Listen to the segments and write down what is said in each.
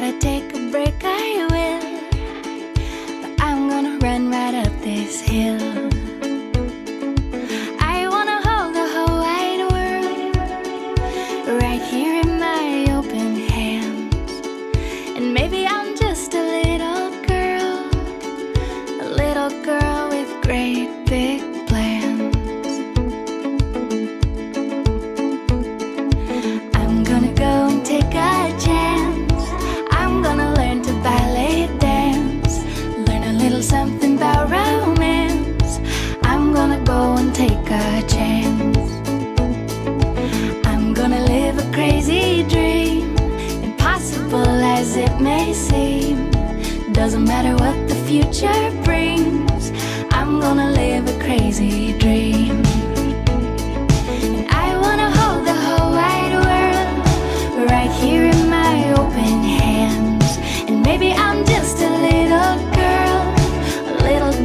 gotta take a break, I will. But I'm gonna run right up this hill. I wanna hold the whole wide world right here in my open hands. And maybe I'm just a little girl with great big plans. I'm gonna go and take a chance. I'm gonna learn to ballet dance, learn a little something about romance. I'm gonna go and take a chance. I'm gonna live a crazy dream, impossible as it may seem. Doesn't matter what the future brings, I'm gonna live a crazy dream. And I wanna hold the whole wide world right here in my open hands. And maybe I'm just a little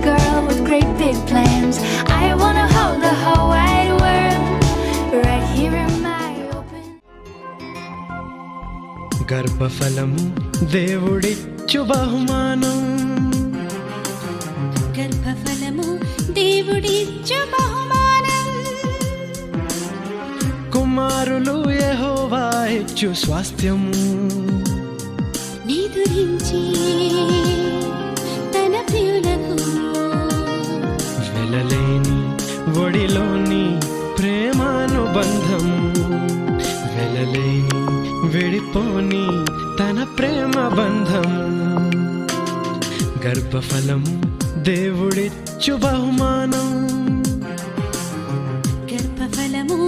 girl with great big plans. I wanna hold the whole wide world right here in my open. గర్భఫలము దేవుడిచ్చు బహుమానం, గర్భఫలము దేవుడిచ్చు బహుమానం. కుమారులు యెహోవా ఇచ్చు స్వాస్థ్యము, నిదురించి తన ప్రియులకు వెలలేని ఒడిలోని ప్రేమానుబంధము, వెలలేని విడిపోని తన ప్రేమ బంధము. గర్భఫలము దేవుడిచ్చు బహుమానం, గర్భఫలము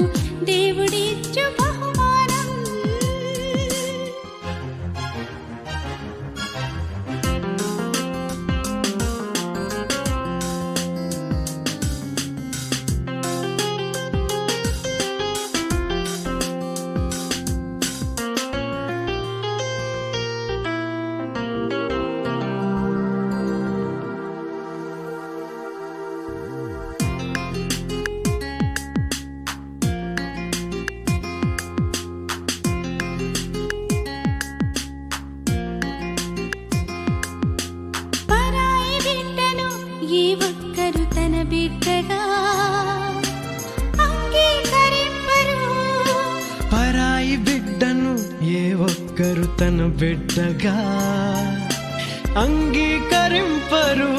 దేవుడిచ్చు బహుమానం. పరాయి బిడ్డను ఏ ఒక్కరు తన బిడ్డగా అంగీకరింపరు, పరాయి బిడ్డను ఏ ఒక్కరు తన బిడ్డగా అంగీకరింపరు.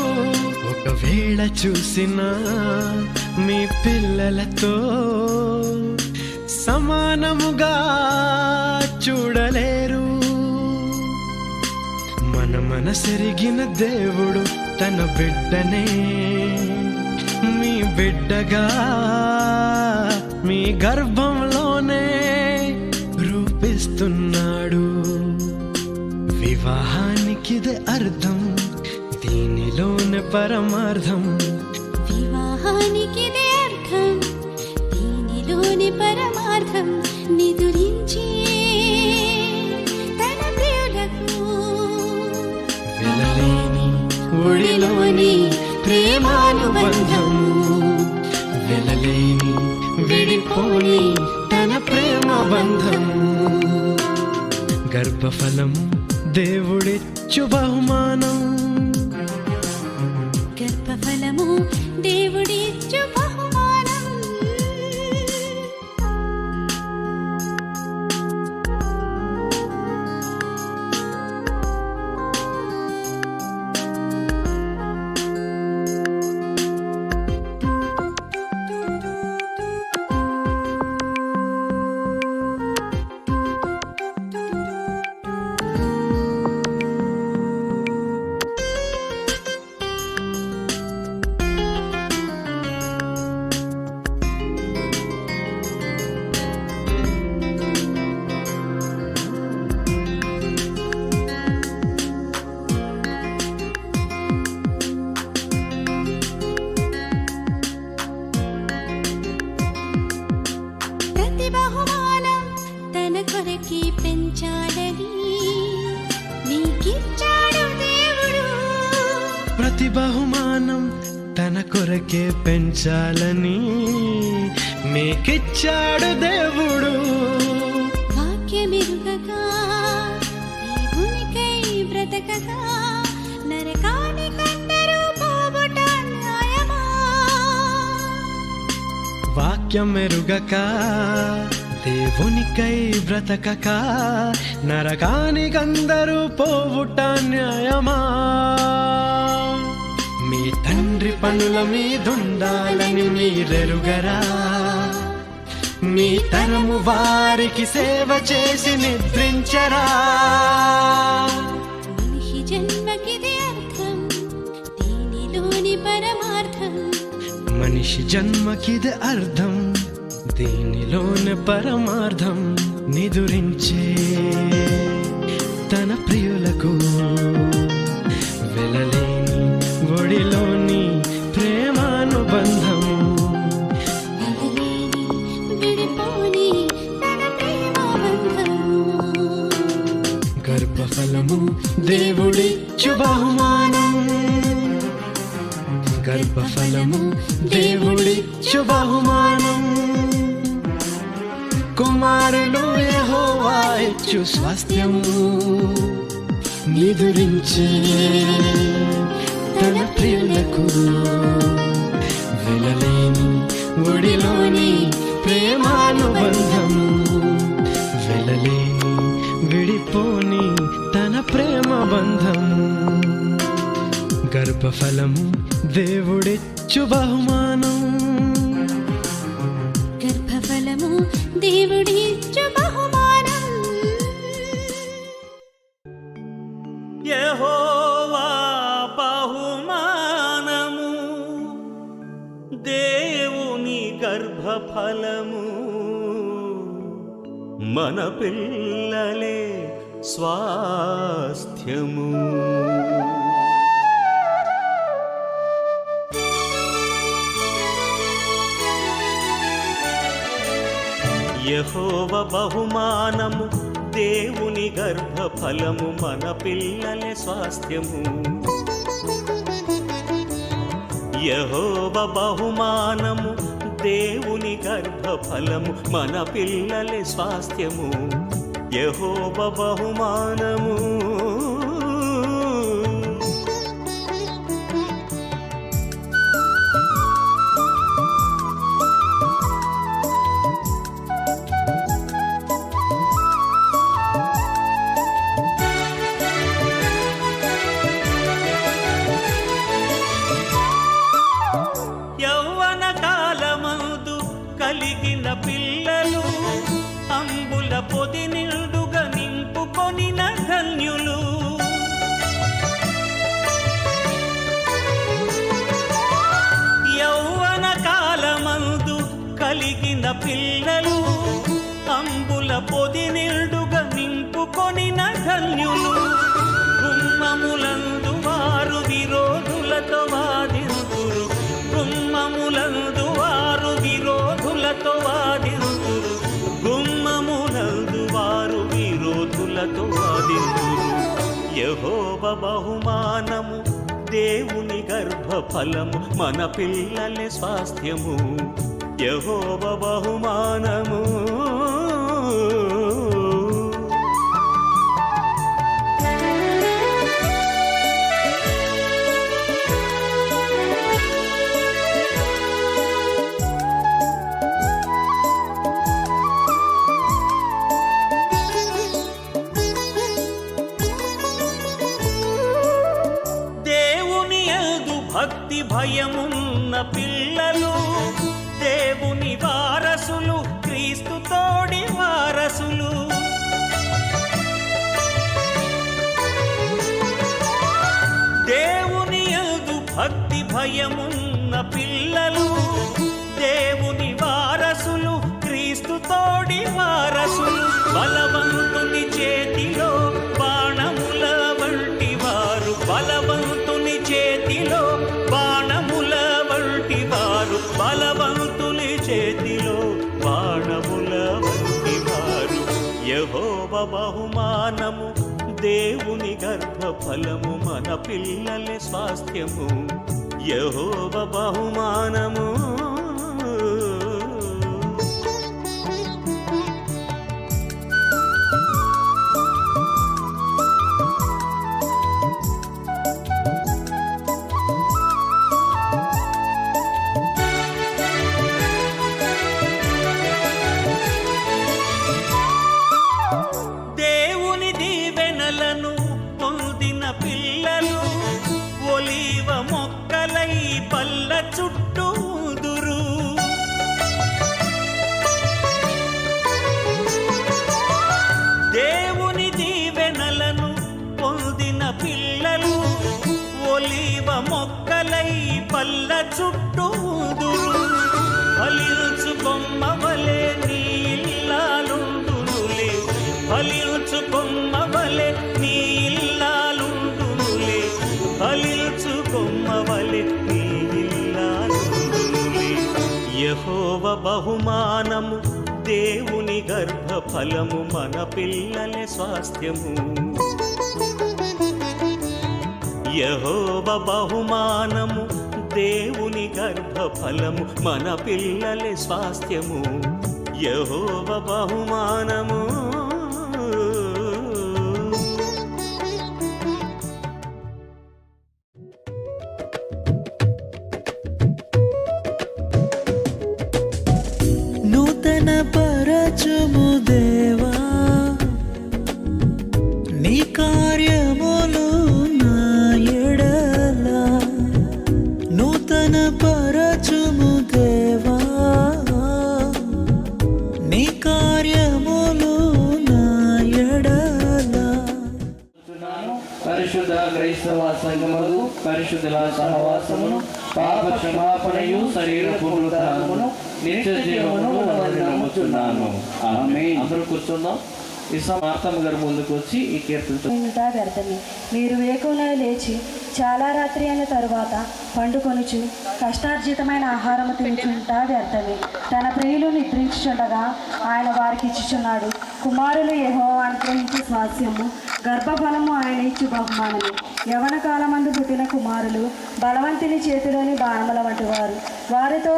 ఒకవేళ చూసినా మీ పిల్లలతో సమానముగా చూడలేరు. మన మనసెరిగిన దేవుడు తన బిడ్డనే మీ బిడ్డగా మీ గర్భంలోనే రూపిస్తున్నాడు. వివాహానికిదే అర్థం, దీనిలోనే పరమార్థం. వివాహానికిదే అర్థం, దీనిలోని పరమార్థం. నిదురించి తన ప్రియులకు వెలలేని ఒడిలోని ప్రేమానుబంధము, వెలలేని విడిపోని తన ప్రేమ బంధము. గర్భఫలము దేవుడిచ్చు బహుమానం, గర్భఫలము దేవుడిచ్చు బహుమానం. ప్రతి బహుమానం తన కొరకి పెంచాలని నీకిచ్చాడు దేవుడు. ప్రతి బహుమానం తన కొరకే పెంచాలని మీకిచ్చాడు దేవుడు. వాక్యమెరుగగా దేవునికై ఎరగక నరకానికందరూ పోవుట న్యాయమా? వాక్యం ఎరుగక దేవునికై బ్రతకక నరకానికందరూ పోవుట న్యాయమా? మీ తండ్రి పనుల మీదుండాలని మీరెరుగరా? మీ తరము వారికి సేవ చేసి నిద్రించరా? మనిషి జన్మకిదే అర్థం, దీనిలోని పరమార్థం. మనిషి జన్మకిది అర్థం, దీనిలోని పరమార్థం. నిదురించే తన ప్రియులకు వెలలేని ఒడిలోని ప్రేమానుబంధం. విడిపోని తన ప్రేమ బంధము. గర్భఫలము దేవుడిచ్చు బహుమానం. గర్భఫలము దేవుడిచ్చు బహుమానం. కుమారులు యెహోవా ఇచ్చు స్వాస్థ్యము. నిదురించే తన ప్రియులకు వెలలేని ఒడిలోని ప్రేమానుబంధము. వెలలేని విడిపోని తన ప్రేమ బంధము. గర్భఫలము దేవుడిచ్చు బహుమానం. గర్భఫలము దేవుడిచ్చు బహుమానం. యెహోవా బహుమానము దేవుని గర్భఫలము. మన పిల్లలే స్వాస్థ్యము. యెహోవా బహుమానము దేవుని గర్భఫలము. మన పిల్లలే స్వాస్థ్యము. యెహోవా బహుమానము దేవుని గర్భఫలము. మన పిల్లలే స్వాస్థ్యము. యెహోవా బహుమానము. యౌవన కాలమందు కలిగిన పిల్లలు అంబుల పొది నిండుగా నింపుకొనిన ధన్యులు. యౌవన కాలమందు కలిగిన పిల్లలు అంబుల పొది నిండుగా నింపుకొనిన ధన్యులు. గుమ్మములందు వారు విరోధులతో వాదింతురు. గుమ్మములందు వారు విరోధులతో వాదింతురు. గుమ్మములందు వారు విరోధులతో వాదింతురు. యెహోవా బహుమానము దేవుని గర్భఫలము. మన పిల్లలే స్వాస్థ్యము. యెహోవా బహుమానము. భక్తి భయమున్న పిల్లలు దేవుని వారసులు. క్రీస్తు తోడి వారసులు. దేవుని యందు భక్తి భయమున్న పిల్లలు దేవుని వారసులు. క్రీస్తు తోడి వారసులు. బలవంతుని చేతిలో బాణముల వంటి వారు. బలవంతుని చేతిలో బాణముల వంటి వారు. బలవంతుని చేతిలో బాణముల వంటి వారు. యెహోవా బహుమానము దేవుని గర్భఫలము. మన పిల్లలే స్వాస్థ్యము. యెహోవా బహుమానము. బల్ల చుట్టూ ఊదురు. ఫలించు కొమ్మ వలె నీ ఇల్లాలుండునులే, ఫలించు కొమ్మ వలె నీ ఇల్లాలుండునులే, ఫలించు కొమ్మ వలె నీ ఇల్లాలుండునులే. యెహోవా బహుమానము దేవుని గర్భఫలము, మన పిల్లల స్వాస్థ్యము. యెహోవా బహుమానము దేవుని గర్భఫలము, మన పిల్లల స్వాస్థ్యము. యెహోవా బహుమానము. నూతన పరచుము దేవా నీ కార్యములు నా ఎడల, నూతన పరచుము దేవా నీ కార్యములు నా ఎడల. పరిశుద్ధ క్రైస్తవ సంఘమును, పరిశుద్ధుల సహవాసమును, పాప క్షమాపణయు, శరీర పునరుద్ధానమును, నిత్య జీవమును నమ్ముచున్నాను. ఆమేన్. అందరూ కూర్చుందాం. ఈ మార్తమ్మ గారు ముందుకు వచ్చి ఈ కీర్తనతో వ్యర్థమే. మీరు వేకువనే లేచి చాలా రాత్రి అయిన తరువాత పండుకొనుచు కష్టార్జితమైన ఆహారము తినుచుంటా వ్యర్థమే. తన ప్రియులు నిద్రించుచుండగా ఆయన వారికి ఇచ్చుచున్నాడు. కుమారులు యెహోవా అనుగ్రహించే స్వాస్యము, గర్భఫలము ఆయన ఇచ్చు బహుమానము. యవన కాలమందు పుట్టిన కుమారులు బలవంతుని చేతిలోని బాణముల వంటి వారు. వారితో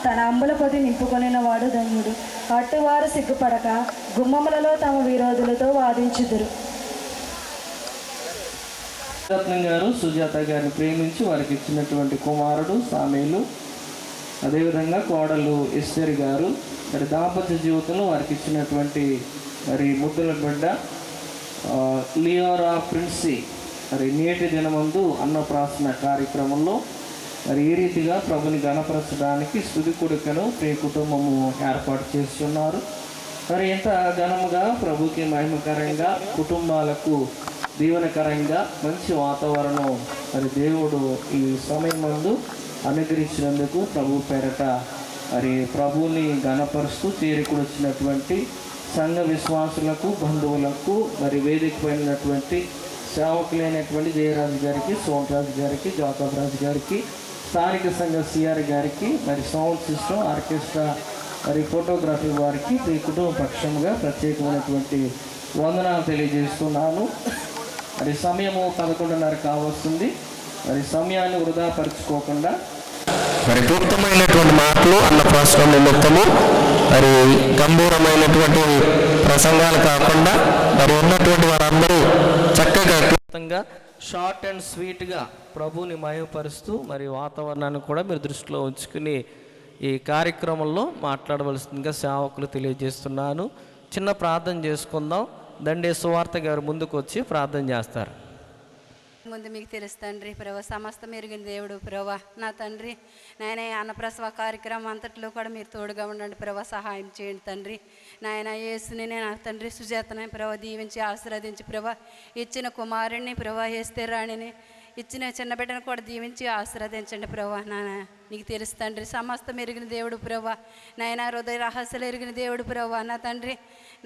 తన అంబుల పొది నింపుకొనిన వాడు ధన్యుడు. అట్టువారు సిగ్గుపడక గుమ్మములలో తమ విరోధులతో వాదించుదురు. రత్నం గారు సుజాత గారిని ప్రేమించి వారికి ఇచ్చినటువంటి కుమారుడు సామేలు, అదేవిధంగా కోడలు ఎస్తేరి గారు మరి దాంపత్య జీవితంలో వారికి ఇచ్చినటువంటి మరి ముద్దుల బిడ్డ లియోరా ప్రిన్సీ మరి నేటి దినమందు అన్నప్రాసన కార్యక్రమంలో మరి ఈ రీతిగా ప్రభుని గణపరచడానికి స్తుతి కొడుకను ప్రియ కుటుంబము ఏర్పాటు చేస్తున్నారు. మరి ఎంత ఘనముగా ప్రభుకి మహిమకరంగా కుటుంబాలకు దీవెనకరంగా మంచి వాతావరణం మరి దేవుడు ఈ సమయం ముందు అనుగ్రహించినందుకు ప్రభు పేరట మరి ప్రభుని గణపరుస్తూ చేరుకుని సంఘ విశ్వాసులకు, బంధువులకు, మరి వేదిక పైనటువంటి సేవకులైనటువంటి జయరాజు గారికి, సోమరాజు గారికి, జాకబ్ రాజు గారికి, స్థానిక సంఘ సిఆర్ గారికి, మరి సౌండ్ సిస్టమ్, ఆర్కెస్ట్రా, మరి ఫోటోగ్రఫీ వారికి ఈ కుటుంబ పక్షంగా ప్రత్యేకమైనటువంటి వందనాలు తెలియజేస్తున్నాను. మరి సమయము 11:30 కావస్తుంది. మరి సమయాన్ని వృధాపరచుకోకుండా మరి క్లుప్తమైనటువంటి మాటలు అన్నప్రాసన నిమిత్తము మరి గంభీరమైనటువంటి ప్రసంగాలు కాకుండా మరి ఉన్నటువంటి వారందరూ చక్కగా క్లుప్తంగా షార్ట్ అండ్ స్వీట్గా ప్రభుని మహిమపరుస్తూ మరి వాతావరణాన్ని కూడా మీరు దృష్టిలో ఉంచుకుని ఈ కార్యక్రమంలో మాట్లాడవలసిందిగా సేవకులు తెలియజేస్తున్నాను. చిన్న ప్రార్థన చేసుకుందాం. దండే సువార్త గారు ముందుకు వచ్చి ప్రార్థన చేస్తారు. ముందు మీకు తెలుసు తండ్రి ప్రభా, సమస్తం ఎరిగిన దేవుడు ప్రభా, నా తండ్రి నాయన అన్నప్రసవ కార్యక్రమం అంతట్లో కూడా మీరు తోడుగా ఉండండి ప్రభా, సహాయం చేయండి తండ్రి. నాయన యేసుని నా తండ్రి సుజాతని ప్రభా దీవించి ఆశీర్వదించి ప్రభా, ఇచ్చిన కుమారుణ్ణి ప్రభా ఏస్తే రాణిని ఇచ్చిన చిన్న బిడ్డను కూడా దీవించి ఆశీర్వదించండి ప్రభా. నాయన నీకు తెలుసు తండ్రి, సమస్తం ఎరిగిన దేవుడు ప్రభా, నాయన హృదయ రహస్యాలు ఎరిగిన దేవుడు ప్రభా, నా తండ్రి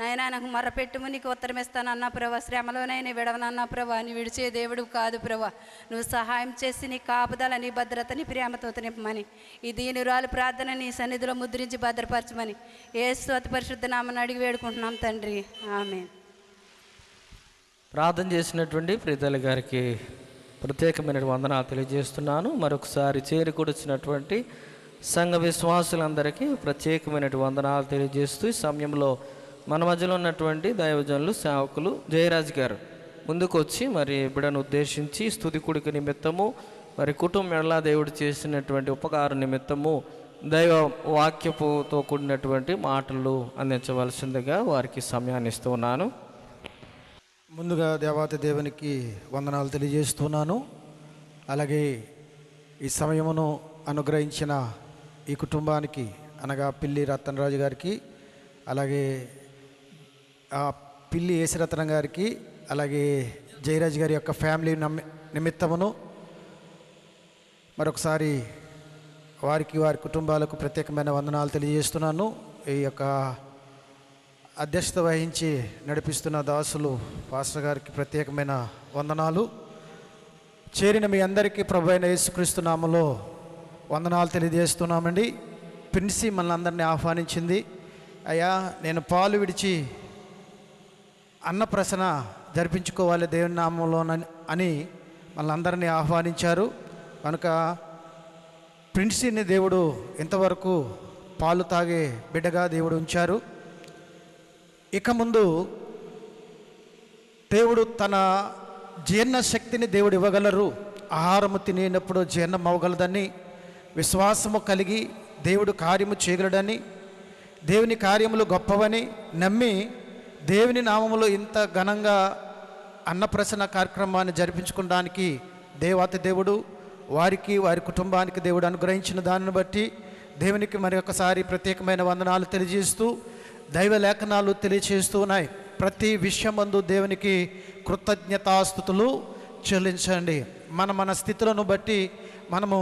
నాయన నాకు మర్రపెట్టుము నీకు ఉత్తరం ఇస్తానన్నా ప్రభా, శ్రమలోనైనా విడవనన్నా ప్రభా, నీ విడిచే దేవుడు కాదు ప్రభా. నువ్వు సహాయం చేసి నీ కాపుదల, నీ భద్రత, నీ ప్రేమతో నింపమని ఈ దీనురాలు ప్రార్థన నీ సన్నిధిలో ముద్రించి భద్రపరచమని యేసు అతి పరిశుద్ధ నామమున అడిగి వేడుకుంటున్నాం తండ్రి, ఆమేన్. ప్రార్థన చేసినటువంటి ప్రీతల గారికి ప్రత్యేకమైన వందనాలు తెలియజేస్తున్నాను. మరొకసారి చేరుకూడొచ్చినటువంటి సంఘ విశ్వాసులందరికీ ప్రత్యేకమైన వందనాలు తెలియజేస్తూ ఈ సమయంలో మన మధ్యలో ఉన్నటువంటి దైవజనులు, సేవకులు జయరాజ్ గారు ముందుకు వచ్చి మరి బిడ్డను ఉద్దేశించి స్తుతి కూడిక నిమిత్తము మరి కుటుంబం ఎలా దేవుడు చేసినటువంటి ఉపకారం నిమిత్తము దైవ వాక్యపుతో కూడినటువంటి మాటలు అందించవలసిందిగా వారికి సమయాన్ని ఇస్తున్నాను. ముందుగా దేవాతి దేవునికి వందనాలు తెలియజేస్తున్నాను. అలాగే ఈ సమయమును అనుగ్రహించిన ఈ కుటుంబానికి అనగా పిల్లి రతనరాజు గారికి, అలాగే పిల్లి యేసరత్నం గారికి, అలాగే జయరాజ్ గారి యొక్క ఫ్యామిలీ నిమిత్తమును మరొకసారి వారికి వారి కుటుంబాలకు ప్రత్యేకమైన వందనాలు తెలియజేస్తున్నాను. ఈ యొక్క అధ్యక్షత వహించి నడిపిస్తున్న దాసులు పాస్టర్ గారికి ప్రత్యేకమైన వందనాలు. చేరిన మీ అందరికీ ప్రభు అయిన యేసుక్రీస్తు నామములో వందనాలు తెలియజేస్తున్నామండి. ప్రిన్సీ మనల్ని అందరినీ ఆహ్వానించింది. అయ్యా, నేను పాలు విడిచి అన్నప్రసన జరిపించుకోవాలి దేవుని నామంలో అని మనల్ని అందరినీ ఆహ్వానించారు. కనుక ప్రిన్సీని దేవుడు ఇంతవరకు పాలు తాగే బిడ్డగా దేవుడు ఉంచారు. ఇక ముందు దేవుడు తన జీర్ణ శక్తిని దేవుడు ఇవ్వగలరు. ఆహారము తినేటప్పుడు జీర్ణం అవ్వగలదని విశ్వాసము కలిగి దేవుడు కార్యము చేయగలడని, దేవుని కార్యములు గొప్పవని నమ్మి దేవుని నామములో ఇంత ఘనంగా అన్నప్రసన్న కార్యక్రమాన్ని జరిపించుకోవడానికి దేవాతి దేవుడు వారికి వారి కుటుంబానికి దేవుడు అనుగ్రహించిన దానిని బట్టి దేవునికి మరి ఒకసారి ప్రత్యేకమైన వందనాలు తెలియజేస్తూ దైవ లేఖనాలు తెలియజేస్తూ ఉన్నాయి. ప్రతి విషయమందు దేవునికి కృతజ్ఞతాస్తుతులు చెల్లించండి. మన స్థితులను బట్టి మనము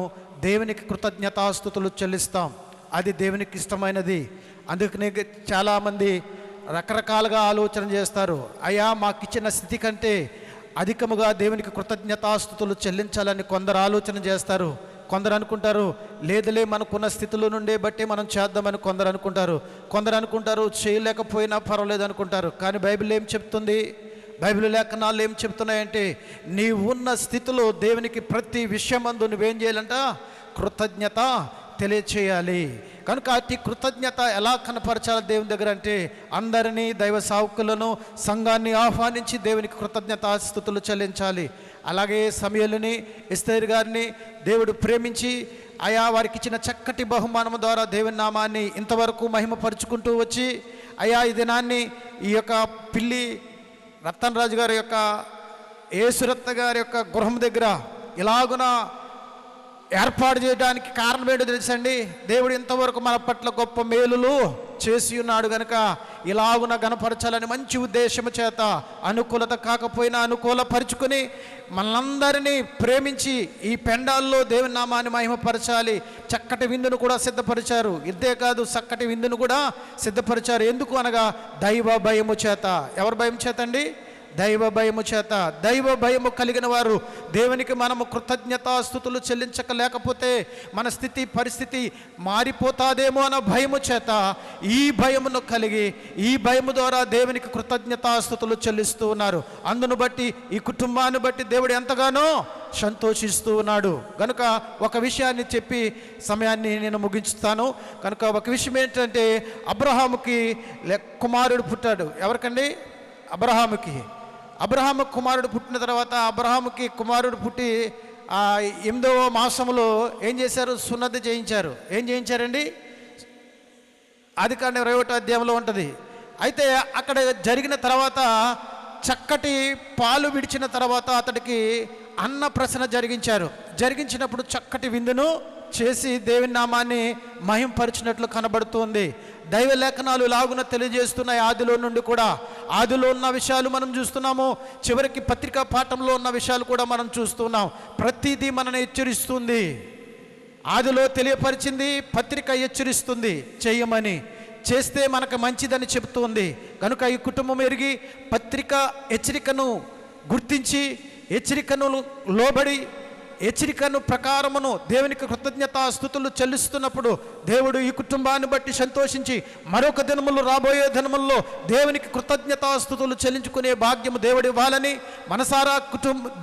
దేవునికి కృతజ్ఞతాస్తుతులు చెల్లిస్తాం. అది దేవునికి ఇష్టమైనది. అందుకనే చాలామంది రకరకాలుగా ఆలోచన చేస్తారు. అయ్యా, మాకు ఇచ్చిన స్థితి కంటే అధికముగా దేవునికి కృతజ్ఞతాస్తుతులు చెల్లించాలని కొందరు ఆలోచన చేస్తారు. కొందరు అనుకుంటారు లేదులే మనకున్న స్థితిలో నుండే బట్టి మనం చేద్దామని కొందరు అనుకుంటారు. కొందరు అనుకుంటారు చేయలేకపోయినా పర్వాలేదు అనుకుంటారు. కానీ బైబిల్ ఏం చెప్తుంది? బైబిల్ లేఖనాలు ఏం చెప్తున్నాయంటే నీ ఉన్న స్థితిలో దేవునికి ప్రతి విషయమందు నువ్వేం చేయాలంట? కృతజ్ఞత తెలియచేయాలి. కనుక అతి కృతజ్ఞత ఎలా కనపరచాలి దేవుని దగ్గర అంటే అందరినీ, దైవ సావుకులను, సంఘాన్ని ఆహ్వానించి దేవునికి కృతజ్ఞతాస్తుతులు చెల్లించాలి. అలాగే సమయలుని, ఎస్తేరు గారిని దేవుడు ప్రేమించి వారికి ఇచ్చిన చక్కటి బహుమానం ద్వారా దేవుని నామాన్ని ఇంతవరకు మహిమపరుచుకుంటూ వచ్చి ఈ దినాన్ని ఈ యొక్క పిల్లి రతన్ రాజు గారి యొక్క యేసురత్న గారి యొక్క గృహం దగ్గర ఇలాగున ఏర్పాటు చేయడానికి కారణం ఏంటో తెలుసండి? దేవుడు ఇంతవరకు మన పట్ల గొప్ప మేలులు చేసి ఉన్నాడు గనుక ఇలాగున గణపరచాలని మంచి ఉద్దేశము చేత అనుకూలత కాకపోయినా అనుకూలపరుచుకొని మనందరినీ ప్రేమించి ఈ పెండాల్లో దేవుని నామాన్ని మహిమపరచాలి. చక్కటి విందును కూడా సిద్ధపరిచారు. ఇదే కాదు, చక్కటి విందును కూడా సిద్ధపరిచారు. ఎందుకు అనగా దైవ భయము చేత. ఎవరి భయం చేత అండి? దైవ భయము చేత. దైవ భయము కలిగిన వారు దేవునికి మనము కృతజ్ఞతాస్తుతులు చెల్లించలేకపోతే మన స్థితి పరిస్థితి మారిపోతాదేమో అన్న భయము చేత ఈ భయమును కలిగి ఈ భయము ద్వారా దేవునికి కృతజ్ఞతాస్తుతులు చెల్లిస్తూ ఉన్నారు. అందును బట్టి ఈ కుటుంబాన్ని బట్టి దేవుడు ఎంతగానో సంతోషిస్తూ ఉన్నాడు. కనుక ఒక విషయాన్ని చెప్పి సమయాన్ని నేను ముగించుతాను. కనుక ఒక విషయం ఏంటంటే అబ్రహాముకి కుమారుడు పుట్టాడు. ఎవరికండి? అబ్రహాము కుమారుడు పుట్టిన తర్వాత అబ్రహాముకి కుమారుడు పుట్టి 8వ మాసంలో ఏం చేశారు? సున్నతి చేయించారు. ఏం చేయించారండి? ఆదికాండం 21వ అధ్యాయంలో ఉంటుంది. అయితే అక్కడ జరిగిన తర్వాత చక్కటి పాలు విడిచిన తర్వాత అతడికి అన్నప్రసన జరిగించినప్పుడు చక్కటి విందును చేసి దేవుని నామాన్ని మహింపరిచినట్లు కనబడుతుంది. దైవ లేఖనాలు లాగున తెలియజేస్తున్నాయి. ఆదిలో నుండి కూడా ఆదిలో ఉన్న విషయాలు మనం చూస్తున్నాము. చివరికి పత్రికా పాఠంలో ఉన్న విషయాలు కూడా మనం చూస్తున్నాం. ప్రతిదీ మనల్ని హెచ్చరిస్తుంది. ఆదిలో తెలియపరిచింది, పత్రిక హెచ్చరిస్తుంది చేయమని. చేస్తే మనకు మంచిదని చెబుతుంది. కనుక ఈ కుటుంబం ఎరిగి పత్రిక హెచ్చరికను గుర్తించి హెచ్చరికను లోబడి హెచ్చరికను ప్రకారమును దేవునికి కృతజ్ఞతాస్తుతులు చెల్లిస్తున్నప్పుడు దేవుడు ఈ కుటుంబాన్ని బట్టి సంతోషించి మరొక దినములు రాబోయే దినముల్లో దేవునికి కృతజ్ఞతాస్తుతులు చెల్లించుకునే భాగ్యము దేవుడు ఇవ్వాలని మనసారా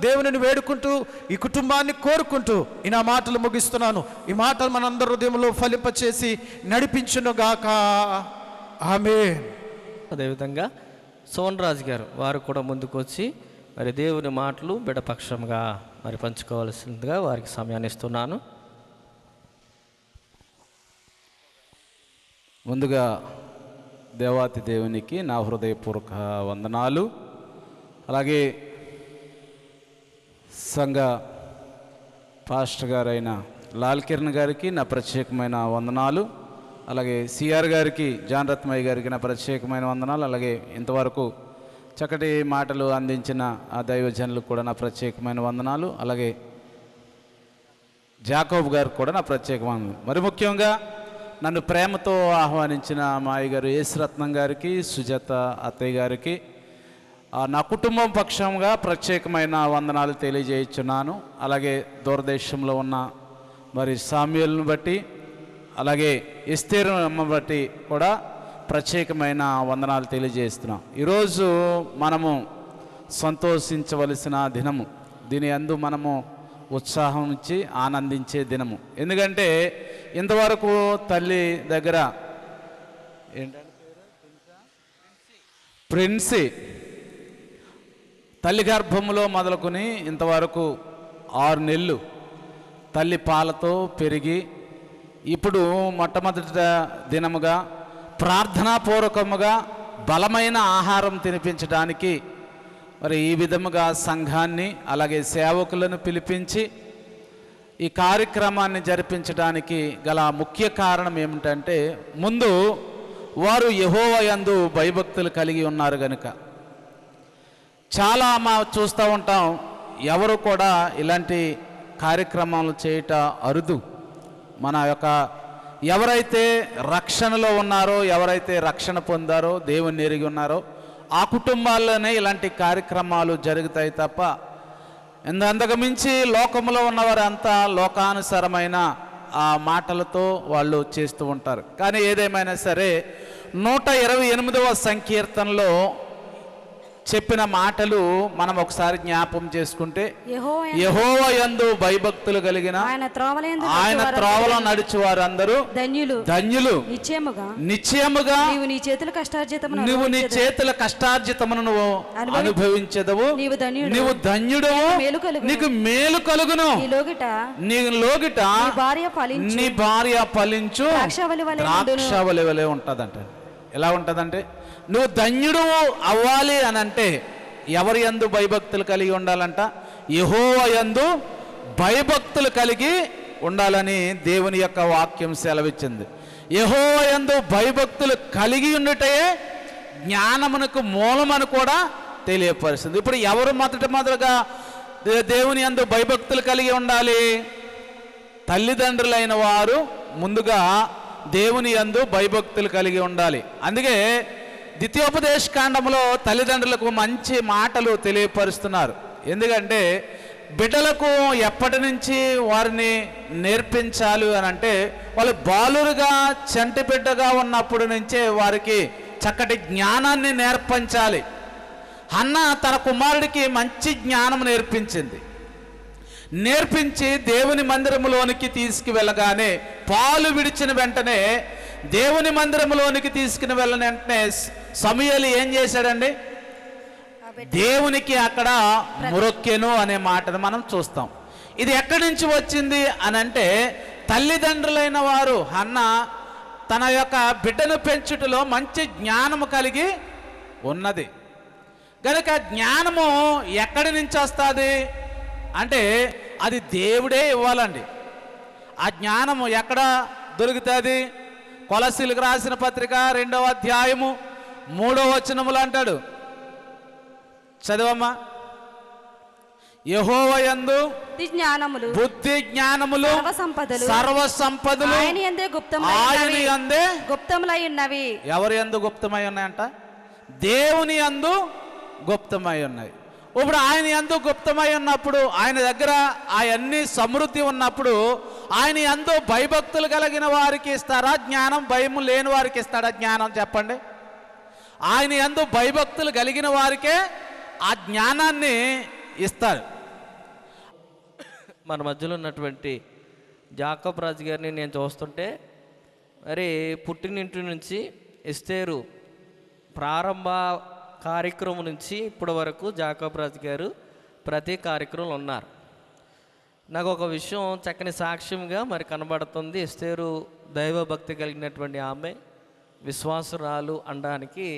దేవునిని వేడుకుంటూ ఈ కుటుంబాన్ని కోరుకుంటూ ఈ నా మాటలు ముగిస్తున్నాను. ఈ మాటలు మనందరి హృదయంలో ఫలింపచేసి నడిపించునుగాక. ఆమేన్. అదేవిధంగా సోన్ రాజు గారు వారు కూడా ముందుకు వచ్చి మరి దేవుని మాటలు బిడపక్షంగా మరి పంచుకోవాల్సిందిగా వారికి సమయాన్ని ఇస్తున్నాను. ముందుగా దేవాతి దేవునికి నా హృదయపూర్వక వందనాలు. అలాగే సంఘ పాస్టర్ గారైన లాల్ కిరణ్ గారికి నా ప్రత్యేకమైన వందనాలు. అలాగే సిఆర్ గారికి, జాన్ రత్మయ్య గారికి నా ప్రత్యేకమైన వందనాలు. అలాగే ఇంతవరకు చక్కటి మాటలు అందించిన ఆ దైవజనులకు కూడా నా ప్రత్యేకమైన వందనాలు. అలాగే జాకోబ్ గారికి కూడా నా ప్రత్యేకమైన, మరి ముఖ్యంగా నన్ను ప్రేమతో ఆహ్వానించిన మా అయ్యగారు యేసురత్నం గారికి, సుజాత అత్తయ్య గారికి నా కుటుంబం పక్షంగా ప్రత్యేకమైన వందనాలు తెలియజేయుచున్నాను. అలాగే దూరదేశంలో ఉన్న మరి సామ్యులను బట్టి, అలాగే ఎస్తేరు అమ్మ బట్టి కూడా ప్రత్యేకమైన వందనాలు తెలియజేస్తున్నాం. ఈరోజు మనము సంతోషించవలసిన దినము, దీని యందు మనము ఉత్సాహం ఇచ్చి ఆనందించే దినము. ఎందుకంటే ఇంతవరకు తల్లి దగ్గర ప్రిన్సీ తల్లి గర్భంలో మొదలుకొని ఇంతవరకు 6 నెలలు తల్లి పాలతో పెరిగి, ఇప్పుడు మొట్టమొదటి దినముగా ప్రార్థనాపూర్వకముగా బలమైన ఆహారం తినిపించడానికి మరి ఈ విధముగా సంఘాన్ని అలాగే సేవకులను పిలిపించి ఈ కార్యక్రమాన్ని జరిపించడానికి గల ముఖ్య కారణం ఏమిటంటే, ముందు వారు యెహోవా యందు భయభక్తులు కలిగి ఉన్నారు కనుక. చాలా చూస్తూ ఉంటాం, ఎవరు కూడా ఇలాంటి కార్యక్రమాలు చేయట అరుదు. మన యొక్క ఎవరైతే రక్షణలో ఉన్నారో, ఎవరైతే రక్షణ పొందారో, దేవుని ఎరిగి ఉన్నారో ఆ కుటుంబాల్లోనే ఇలాంటి కార్యక్రమాలు జరుగుతాయి తప్ప, అంతకు మించి లోకంలో ఉన్నవారంతా లోకానుసారమైన ఆ మాటలతో వాళ్ళు చేస్తూ ఉంటారు. కానీ ఏదేమైనా సరే 128వ సంకీర్తనలో చెప్పిన మాటలు మనం ఒకసారి జ్ఞాపం చేసుకుంటే, యెహోవా యందు భయభక్తులు కలిగిన ఆయన త్రోవలో నడిచి వారందరూ ధన్యులు. నిశ్చయముగా నువ్వు నీ చేతుల కష్టార్జితమును నువ్వు అనుభవించదవు. నీవు ధన్యుడవు, నీకు మేలు కలుగును. నీ లోగిట నీ భార్య ఫలించు ద్రాక్షవల్లి వలె ఉంటదంట. ఎలా ఉంటదంటే, నువ్వు ధన్యుడు అవ్వాలి అని అంటే ఎవరి యందు భయభక్తులు కలిగి ఉండాలంట? యెహోవా యందు భయభక్తులు కలిగి ఉండాలని దేవుని యొక్క వాక్యం సెలవిచ్చింది. యెహోవా యందు భయభక్తులు కలిగి ఉండుటే జ్ఞానమునకు మూలమని కూడా తెలియపరుస్తుంది. ఇప్పుడు ఎవరు మొదటగా దేవుని యందు భయభక్తులు కలిగి ఉండాలి? తల్లిదండ్రులైన వారు ముందుగా దేవుని యందు భయభక్తులు కలిగి ఉండాలి. అందుకే ద్వితీయోపదేశ కాండంలో తల్లిదండ్రులకు మంచి మాటలు తెలియపరుస్తున్నారు. ఎందుకంటే బిడ్డలకు ఎప్పటి నుంచి వారిని నేర్పించాలి అని అంటే, వాళ్ళు బాలురుగా చంటి బిడ్డగా ఉన్నప్పటి నుంచే వారికి చక్కటి జ్ఞానాన్ని నేర్పించాలి. హన్న తన కుమారుడికి మంచి జ్ఞానం నేర్పించి దేవుని మందిరంలోనికి తీసుకువెళ్ళగానే, పాలు విడిచిన వెంటనే దేవుని మందిరంలోనికి తీసుకుని వెళ్ళిన వెంటనే సమూయేలు ఏం చేశాడండి? దేవునికి అక్కడ మొరొక్కెను అనే మాటను మనం చూస్తాం. ఇది ఎక్కడి నుంచి వచ్చింది అని అంటే, తల్లిదండ్రులైన వారు హన్న తన యొక్క బిడ్డను పెంచుటలో మంచి జ్ఞానము కలిగి ఉన్నది కనుక, జ్ఞానము ఎక్కడి నుంచి వస్తుంది అంటే అది దేవుడే ఇవ్వాలండి. ఆ జ్ఞానము ఎక్కడ దొరుకుతుంది? కొలసీలకు రాసిన పత్రిక 2వ అధ్యాయము 3వ వచనములు అంటాడు, చదవమ్మా. యెహోవా యందు బుద్ధి జ్ఞానములు సర్వ సంపదలు ఆయన యందే గుప్తములై ఉన్నవి. ఎవరి యందు గుప్తమై ఉన్నాయంట? దేవుని యందు గుప్తమై ఉన్నాయి. ఇప్పుడు ఆయన యందు గుప్తమై ఉన్నప్పుడు, ఆయన దగ్గర అవన్నీ సమృద్ధి ఉన్నప్పుడు, ఆయన యందు భయభక్తులు కలిగిన వారికి ఇస్తారా జ్ఞానం? భయము లేని వారికి ఇస్తాడా జ్ఞానం? చెప్పండి. ఆయన యందు భయభక్తులు కలిగిన వారికే ఆ జ్ఞానాన్ని ఇస్తారు. మన మధ్యలో ఉన్నటువంటి జాకబ్ రాజు గారిని నేను చూస్తుంటే, మరి పుట్టినింటి నుంచి ఎస్తేరు ప్రారంభ కార్యక్రమం నుంచి ఇప్పటి వరకు జాకబ్ రాజు గారు ప్రతి కార్యక్రమంలో ఉన్నారు. నాకు ఒక విషయం చక్కని సాక్ష్యంగా మరి కనబడుతుంది. ఎస్తేరు దైవభక్తి కలిగినటువంటి ఆమె, విశ్వాసురాలు అనడానికి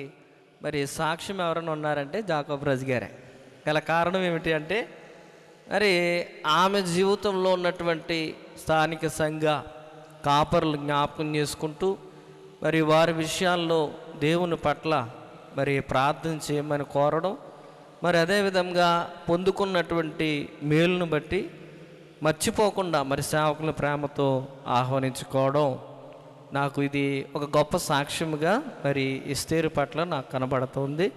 మరి సాక్ష్యం ఎవరైనా ఉన్నారంటే జాకబ్ రాజు గారే. గల కారణం ఏమిటి అంటే, మరి ఆమె జీవితంలో ఉన్నటువంటి స్థానిక సంఘ కాపరులు జ్ఞాపకం చేసుకుంటూ మరి వారి విషయాల్లో దేవుని పట్ల మరి ప్రార్థన చేయమని కోరడం, మరి అదేవిధంగా పొందుకున్నటువంటి మేలును బట్టి మర్చిపోకుండా మరి సేవకుల ప్రేమతో ఆహ్వానించుకోవడం నాకు ఇది ఒక గొప్ప సాక్ష్యముగా మరి ఎస్తేరు పట్ల నాకు కనబడుతుంది.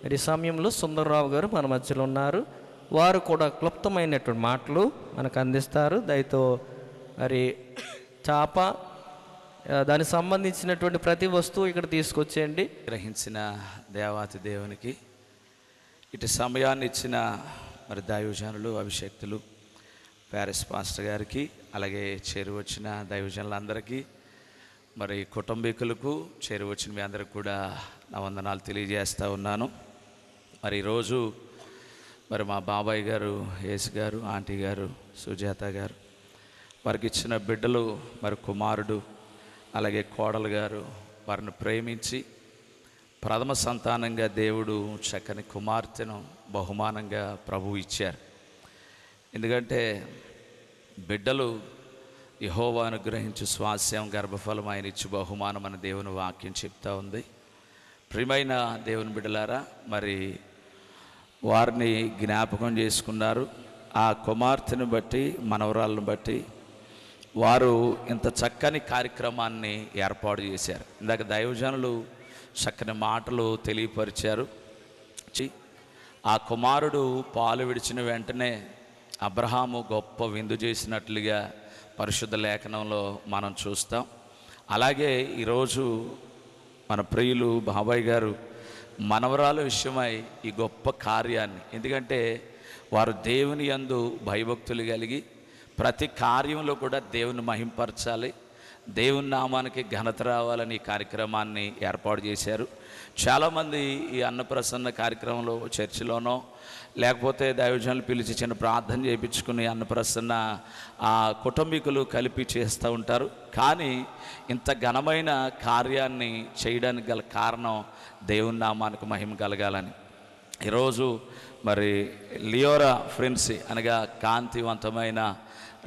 మరి ఈ సమయంలో సుందరరావు గారు మన మధ్యలో ఉన్నారు. వారు కూడా క్లుప్తమైనటువంటి మాటలు మనకు అందిస్తారు. దయతో మరి చాప దానికి సంబంధించినటువంటి ప్రతి వస్తువు ఇక్కడ తీసుకొచ్చేయండి. గ్రహించిన దేవాతి దేవునికి, ఇటు సమయాన్ని ఇచ్చిన మరి దైవజనులు, అభిషేక్తులు, ప్యారిస్ పాస్టర్ గారికి, అలాగే చేరువచ్చిన దైవజనులందరికీ, మరి కుటుంబీకులకు, చేరువచ్చిన మీ అందరికి కూడా నా వందనాలు తెలియజేస్తూ ఉన్నాను. మరి ఈరోజు మరి మా బాబాయ్ గారు, యేసు గారు, ఆంటీ గారు, సుజాత గారు, వారికి ఇచ్చిన బిడ్డలు, మరి కుమారుడు, అలాగే కోడలు గారు, వారిని ప్రేమించి ప్రథమ సంతానంగా దేవుడు చక్కని కుమార్తెను బహుమానంగా ప్రభువు ఇచ్చారు. ఎందుకంటే బిడ్డలు యెహోవా అనుగ్రహించు స్వాస్యం, గర్భఫలం ఆయన ఇచ్చు బహుమానం అని దేవుని వాక్యం చెప్తా ఉంది. ప్రియమైన దేవుని బిడ్డలారా, మరి వారిని జ్ఞాపకం చేసుకున్నారు. ఆ కుమార్తెను బట్టి, మనవరాలను బట్టి వారు ఇంత చక్కని కార్యక్రమాన్ని ఏర్పాటు చేశారు. ఇందాక దైవజనులు చక్కని మాటలు తెలియపరిచారు. ఆ కుమారుడు పాలు విడిచిన వెంటనే అబ్రహాము గొప్ప విందు చేసినట్లుగా పరిశుద్ధ లేఖనంలో మనం చూస్తాం. అలాగే ఈరోజు మన ప్రియులు బాబాయ్ గారు మనవరాల విషయమై ఈ గొప్ప కార్యాన్ని, ఎందుకంటే వారు దేవుని యందు భయభక్తులు కలిగి ప్రతి కార్యంలో కూడా దేవుని మహింపరచాలి, దేవుని నామానికి ఘనత రావాలని ఈ కార్యక్రమాన్ని ఏర్పాటు చేశారు. చాలామంది ఈ అన్నప్రసన్న కార్యక్రమంలో చర్చిలోనో లేకపోతే దైవజనులు పిలిచి చిన్న ప్రార్థన చేయించుకుని అన్నప్రసన్న ఆ కుటుంబీకులు కలిపి చేస్తూ ఉంటారు. కానీ ఇంత ఘనమైన కార్యాన్ని చేయడానికి గల కారణం దేవుని నామానికి మహిమ కలగాలని. ఈరోజు మరి లియోరా ఫ్రెండ్స్ అనగా కాంతివంతమైన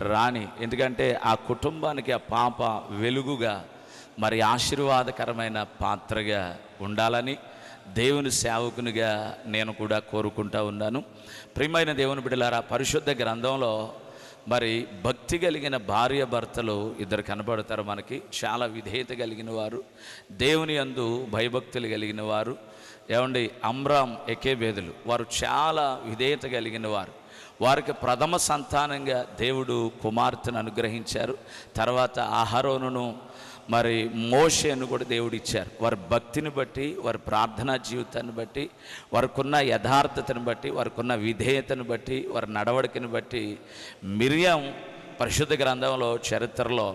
రాణి, ఎందుకంటే ఆ కుటుంబానికి ఆ పాప వెలుగుగా మరి ఆశీర్వాదకరమైన పాత్రగా ఉండాలని దేవుని సేవకునిగా నేను కూడా కోరుకుంటా ఉన్నాను. ప్రియమైన దేవుని బిడ్డలారా, పరిశుద్ధ గ్రంథంలో మరి భక్తి కలిగిన భార్య భర్తలు ఇద్దరు కనబడతారు మనకి. చాలా విధేయత కలిగిన వారు, దేవుని యందు భయభక్తులు కలిగిన వారు. ఏమండి, అమ్రామ్, యోకేబేదులు, వారు చాలా విధేయత కలిగిన వారు. వారికి ప్రథమ సంతానంగా దేవుడు కుమార్తెను అనుగ్రహించారు. తర్వాత అహరోనును మరి మోషేను కూడా దేవుడు ఇచ్చారు. వారి భక్తిని బట్టి, వారి ప్రార్థనా జీవితాన్ని బట్టి, వారికున్న యథార్థతను బట్టి, వారికున్న విధేయతను బట్టి, వారి నడవడికను బట్టి మిరియం పరిశుద్ధ గ్రంథంలో చరిత్రలో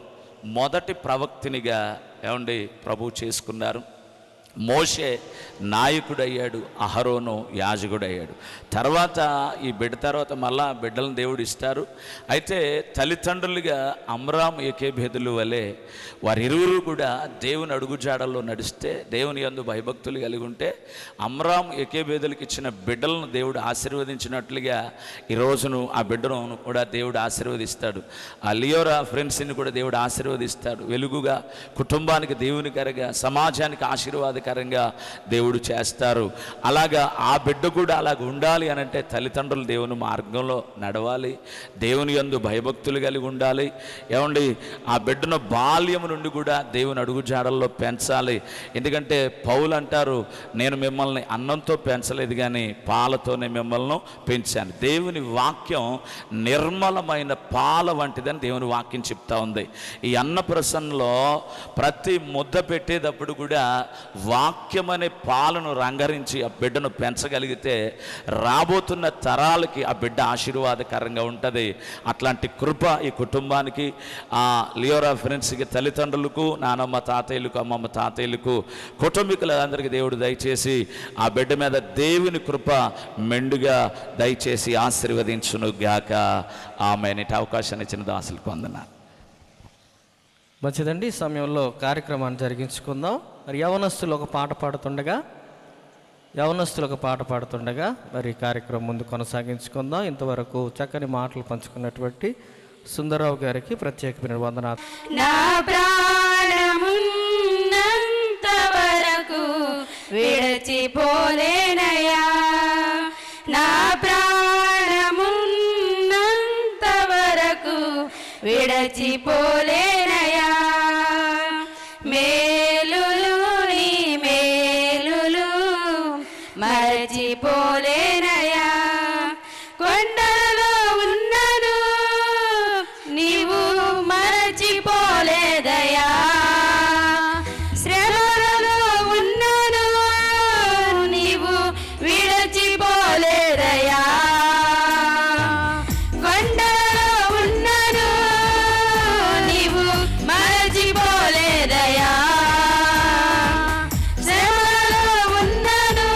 మొదటి ప్రవక్తినిగా ఏమండి ప్రభువు చేసుకున్నారు. మోషే నాయకుడయ్యాడు, అహరోను యాజకుడయ్యాడు. తర్వాత ఈ బిడ్డ తర్వాత మళ్ళా బిడ్డలను దేవుడు ఇస్తారు. అయితే తల్లిదండ్రులుగా అమ్రామ్, యోకేబేదులు వలె వారిరువురు కూడా దేవుని అడుగుజాడల్లో నడిస్తే, దేవుని యందు భయభక్తులు కలిగి ఉంటే అమ్రామ్, యోకేబేదులకు ఇచ్చిన బిడ్డలను దేవుడు ఆశీర్వదించినట్లుగా ఈ రోజును ఆ బిడ్డను కూడా దేవుడు ఆశీర్వదిస్తాడు. ఆ లియోరా ఫ్రెండ్స్ని కూడా దేవుడు ఆశీర్వదిస్తాడు. వెలుగుగా, కుటుంబానికి దేవునికరంగా, సమాజానికి ఆశీర్వాదకరంగా దేవుడు చేస్తారు. అలాగా ఆ బిడ్డ కూడా అలాగ ఉండాలి అని అంటే తల్లిదండ్రులు దేవుని మార్గంలో నడవాలి, దేవుని యందు భయభక్తులు కలిగి ఉండాలి. ఏమండి, ఆ బిడ్డను బాల్యము నుండి కూడా దేవుని అడుగుజాడల్లో పెంచాలి. ఎందుకంటే పౌలు అంటారు, నేను మిమ్మల్ని అన్నంతో పెంచలేదు కానీ పాలతోనే మిమ్మల్ని పెంచాను. దేవుని వాక్యం నిర్మలమైన పాల వంటిదని దేవుని వాక్యం చెప్తా ఉంది. ఈ అన్నప్రసన్నలో ప్రతి ముద్ద పెట్టేటప్పుడు కూడా వాక్యం అనే పాలను రంగరించి ఆ బిడ్డను పెంచగలిగితే రాబోతున్న తరాలకి ఆ బిడ్డ ఆశీర్వాదకరంగా ఉంటుంది. అట్లాంటి కృప ఈ కుటుంబానికి, ఆ లియోరా ఫ్రెండ్స్కి, తల్లిదండ్రులకు, నానమ్మ తాతయ్యలకు, అమ్మమ్మ తాతయ్యలకు, కుటుంబీకులందరికీ దేవుడు దయచేసి ఆ బిడ్డ మీద దేవుని కృప మెండుగా దయచేసి ఆశీర్వదించును గాక. ఆమె అవకాశాన్ని ఇచ్చిన దాసులకు వందనాలు. మంచిదండి, ఈ సమయంలో కార్యక్రమాన్ని జరిగించుకుందాం. మరి యవనస్తులు ఒక పాట పాడుతుండగా మరి కార్యక్రమం ముందు కొనసాగించుకుందాం. ఇంతవరకు చక్కని మాటలు పంచుకున్నటువంటి సుందరరావు గారికి ప్రత్యేకమైన వందనాలు. నా ప్రాణమున్నంత వరకు విడచిపోలేనయా, నా ప్రాణమున్నంత వరకు విడచిపోలేనయా మేలులు నీ మేలులు మరచిపోలేనయా కొండలలో ఉన్నను నీవు మరచిపోలేదయా శ్రమలలో ఉన్నను నీవు విడచిపోలేదయా కొండలలో ఉన్నను నీవు మరచిపోలేదయా శ్రమలలో ఉన్నను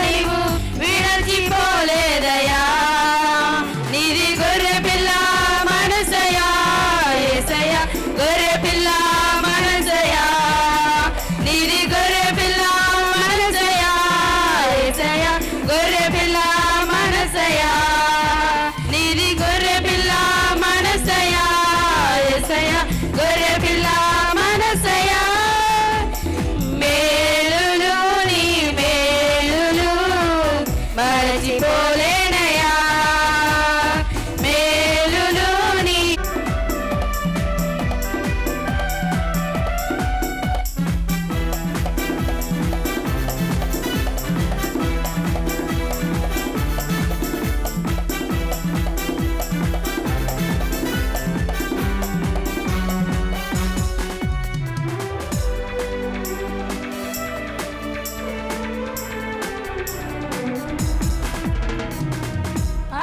నీవు విడచిపోలేదయా నీది గొర్రె పిల్ల మనసయా యేసయ్య గొర్రె పిల్ల మనసయా నీది గొర్రె పిల్ల మనసయా యేసయ్య గొర్రె పిల్ల మనసయా నీది గొర్రె పిల్ల మనసయా యేసయ్య గొర్రె పిల్ల మనసయా మేలులు నీ మేలులు మరచిపోలేనయా మేలులు నీ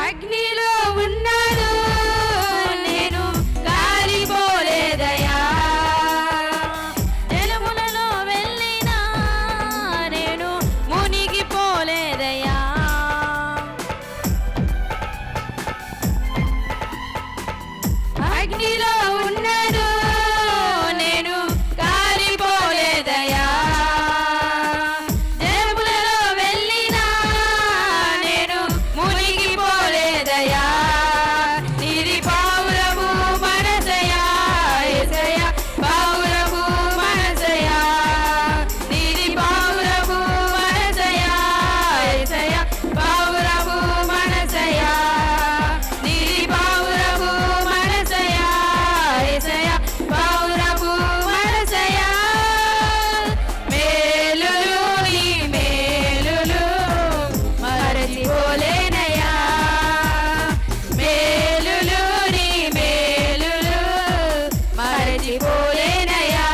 అగ్నిలో ఉన్నాను నేను కాలిపోలేదయా జలములలో వెళ్ళినా నేను మునిగిపోలేదయా అగ్నిలో ఉన్నాను నేను కాలిపోలేదయా జలములలో వెళ్ళినా నేను మునిగిపోలేదయా నీది పావురము మనసయా యేసయ్య పావురము మనసయా నీది పావురము మనసయా యేసయ్య పావురము మనసయా నీది పావురము మనసయా యేసయ్య పావురము మనసయా మేలులు నీ మేలులు మరచిపోలేనయా మేలులు నీ మేలులు మరచిపోలేనయా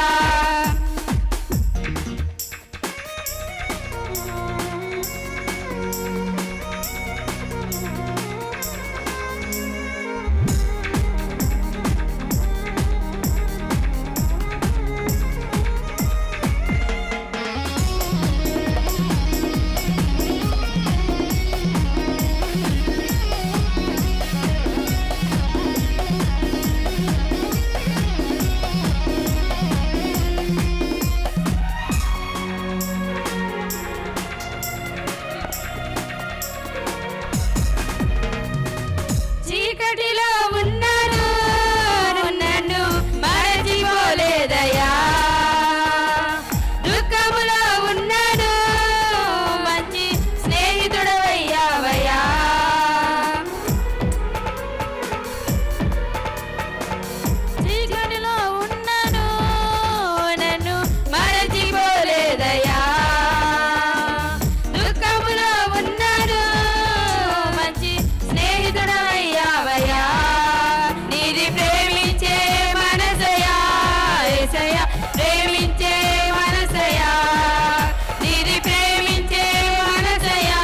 చీకటిలో ఉన్నాను నన్ను మరచిపోలేదయా దుఃఖములో ఉన్నాను మంచి స్నేహితుడవయ్యావయ్యా చీకటిలో ఉన్నాను నన్ను మరచిపోలేదయా దుఃఖములో ఉన్నాను మంచి స్నేహితుడవయ్యావయ్యా నీది ప్రేమించే మనసయా యేసయ్య ప్రేమించే మనసయా నీది ప్రేమించే మనసయా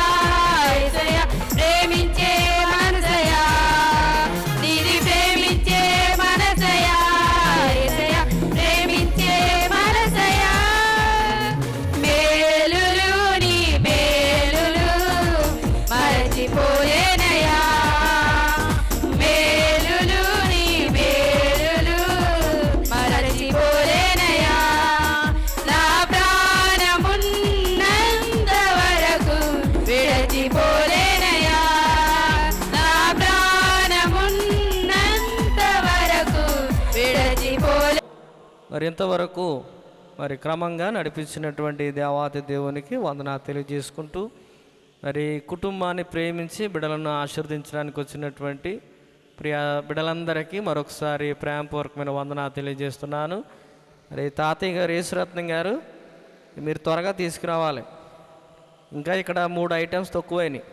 యేసయ్య ప్రేమించే మనసయా నీది ప్రేమించే మనసయా యేసయ్య ప్రేమించే మనసయా మేలులు నీ మేలులు మరచిపోలేనయా మేలులు నీ మేలులు మరచిపోలేనయా నా ప్రాణమున్నంత వరకు విడచిపోలేనయా నా ప్రాణమున్నంత వరకు విడచిపోలే మరి ఇంతవరకు మరి క్రమంగా నడిపించినటువంటి దేవాతి దేవునికి వందనాలు తెలియజేసుకుంటూ మరి కుటుంబాన్ని ప్రేమించి బిడ్డలను ఆశీర్వదించడానికి వచ్చినటువంటి ప్రియ బిడ్డలందరికీ మరొకసారి ప్రేమపూర్వకమైన వందనాలు తెలియజేస్తున్నాను. మరి తాతయ్య గారు యేసురత్నం గారు మీరు త్వరగా తీసుకురావాలి. ఇంకా ఇక్కడ 3 ఐటమ్స్ తక్కువైనాయి.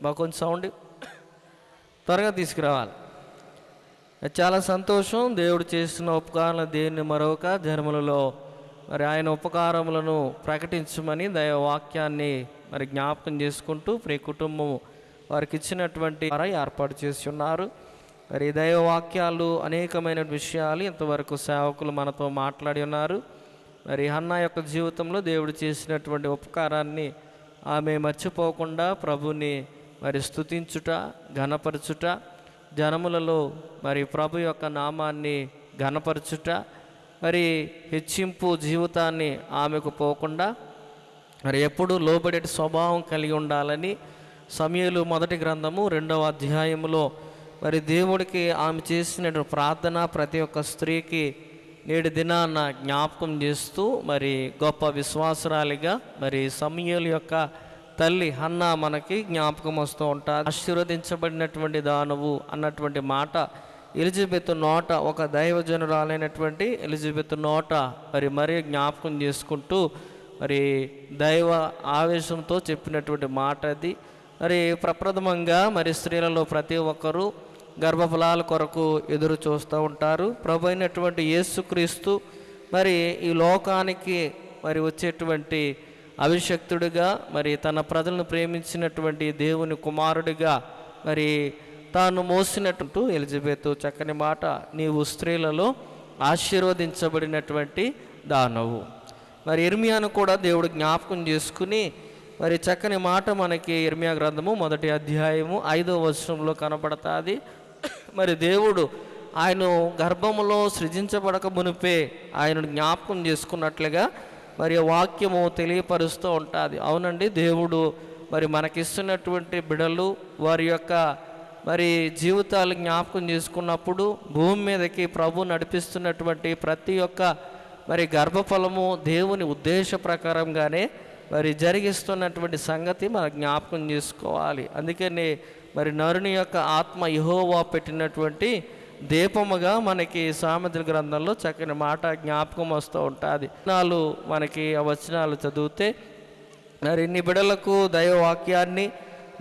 బాగా కొంచెం సౌండ్ త్వరగా తీసుకురావాలి. చాలా సంతోషం. దేవుడు చేస్తున్న ఉపకారాలు దేన్ని మరొక జన్మలలో మరి ఆయన ఉపకారములను ప్రకటించమని దైవ వాక్యాన్ని మరి జ్ఞాపకం చేసుకుంటూ ప్రియ కుటుంబం వారికి ఇచ్చినటువంటి ఏర్పాటు చేసి ఉన్నారు. మరి దైవ వాక్యాలు అనేకమైన విషయాలు ఇంతవరకు సేవకులు మనతో మాట్లాడి ఉన్నారు. మరి హన్నా యొక్క జీవితంలో దేవుడు చేసినటువంటి ఉపకారాన్ని ఆమె మర్చిపోకుండా ప్రభుని మరి స్తుతించుట, ఘనపరచుట, జనములలో మరి ప్రభు యొక్క నామాన్ని ఘనపరచుట, మరి హెచ్చింపు జీవితాన్ని ఆమెకు పోకుండా మరి ఎప్పుడూ లోబడే స్వభావం కలిగి ఉండాలని సమూయేలు మొదటి గ్రంథము 2వ అధ్యాయంలో మరి దేవుడికి ఆమె చేసిన ప్రార్థన ప్రతి ఒక్క స్త్రీకి నేటి దినాన్న జ్ఞాపకం చేస్తూ మరి గొప్ప విశ్వాసరాలిగా మరి సమూయేలు యొక్క తల్లి హన్నా మనకి జ్ఞాపకం వస్తూ ఉంటారు. ఆశీర్వదించబడినటువంటి దానవు అన్నటువంటి మాట ఎలిజబెత్ నోట, ఒక దైవజనురాలైనటువంటి ఎలిజబెత్ నోట మరి జ్ఞాపకం చేసుకుంటూ మరి దైవ ఆవేశంతో చెప్పినటువంటి మాట అది. మరి ప్రప్రథమంగా మరి స్త్రీలలో ప్రతి ఒక్కరూ గర్భఫలాల కొరకు ఎదురు చూస్తూ ఉంటారు. ప్రభు అయినటువంటి యేసుక్రీస్తు మరి ఈ లోకానికి మరి వచ్చేటువంటి అభిషక్తుడిగా మరి తన ప్రజలను ప్రేమించినటువంటి దేవుని కుమారుడిగా మరి తాను మోసినట్టు ఎలిజబెత్ చక్కని మాట, నీవు స్త్రీలలో ఆశీర్వదించబడినటువంటి దానవు. మరి ఇర్మియాను కూడా దేవుడు జ్ఞాపకం చేసుకుని మరి చక్కని మాట మనకి ఇర్మియా గ్రంథము 1వ అధ్యాయము 5వ వచనంలో కనబడతాది. మరి దేవుడు ఆయన గర్భములో సృజించబడక మునిపే ఆయనను జ్ఞాపకం చేసుకున్నట్లుగా మరి వాక్యము తెలియపరుస్తూ ఉంటుంది. అవునండి, దేవుడు మరి మనకిస్తున్నటువంటి బిడలు వారి యొక్క మరి జీవితాలు జ్ఞాపకం చేసుకున్నప్పుడు భూమి మీదకి ప్రభు నడిపిస్తున్నటువంటి ప్రతి ఒక్క మరి గర్భఫలము దేవుని ఉద్దేశ ప్రకారంగానే మరి జరిగిస్తున్నటువంటి సంగతి మనం జ్ఞాపకం చేసుకోవాలి. అందుకని మరి నరుని యొక్క ఆత్మ యెహోవా పెట్టినటువంటి దీపముగా మనకి సామెతల గ్రంథంలో చక్కని మాట జ్ఞాపకం వస్తూ ఉంటుంది. మనకి ఆ వచనాలు చదివితే మరి ఇన్ని బిడలకు దైవ వాక్యాన్ని,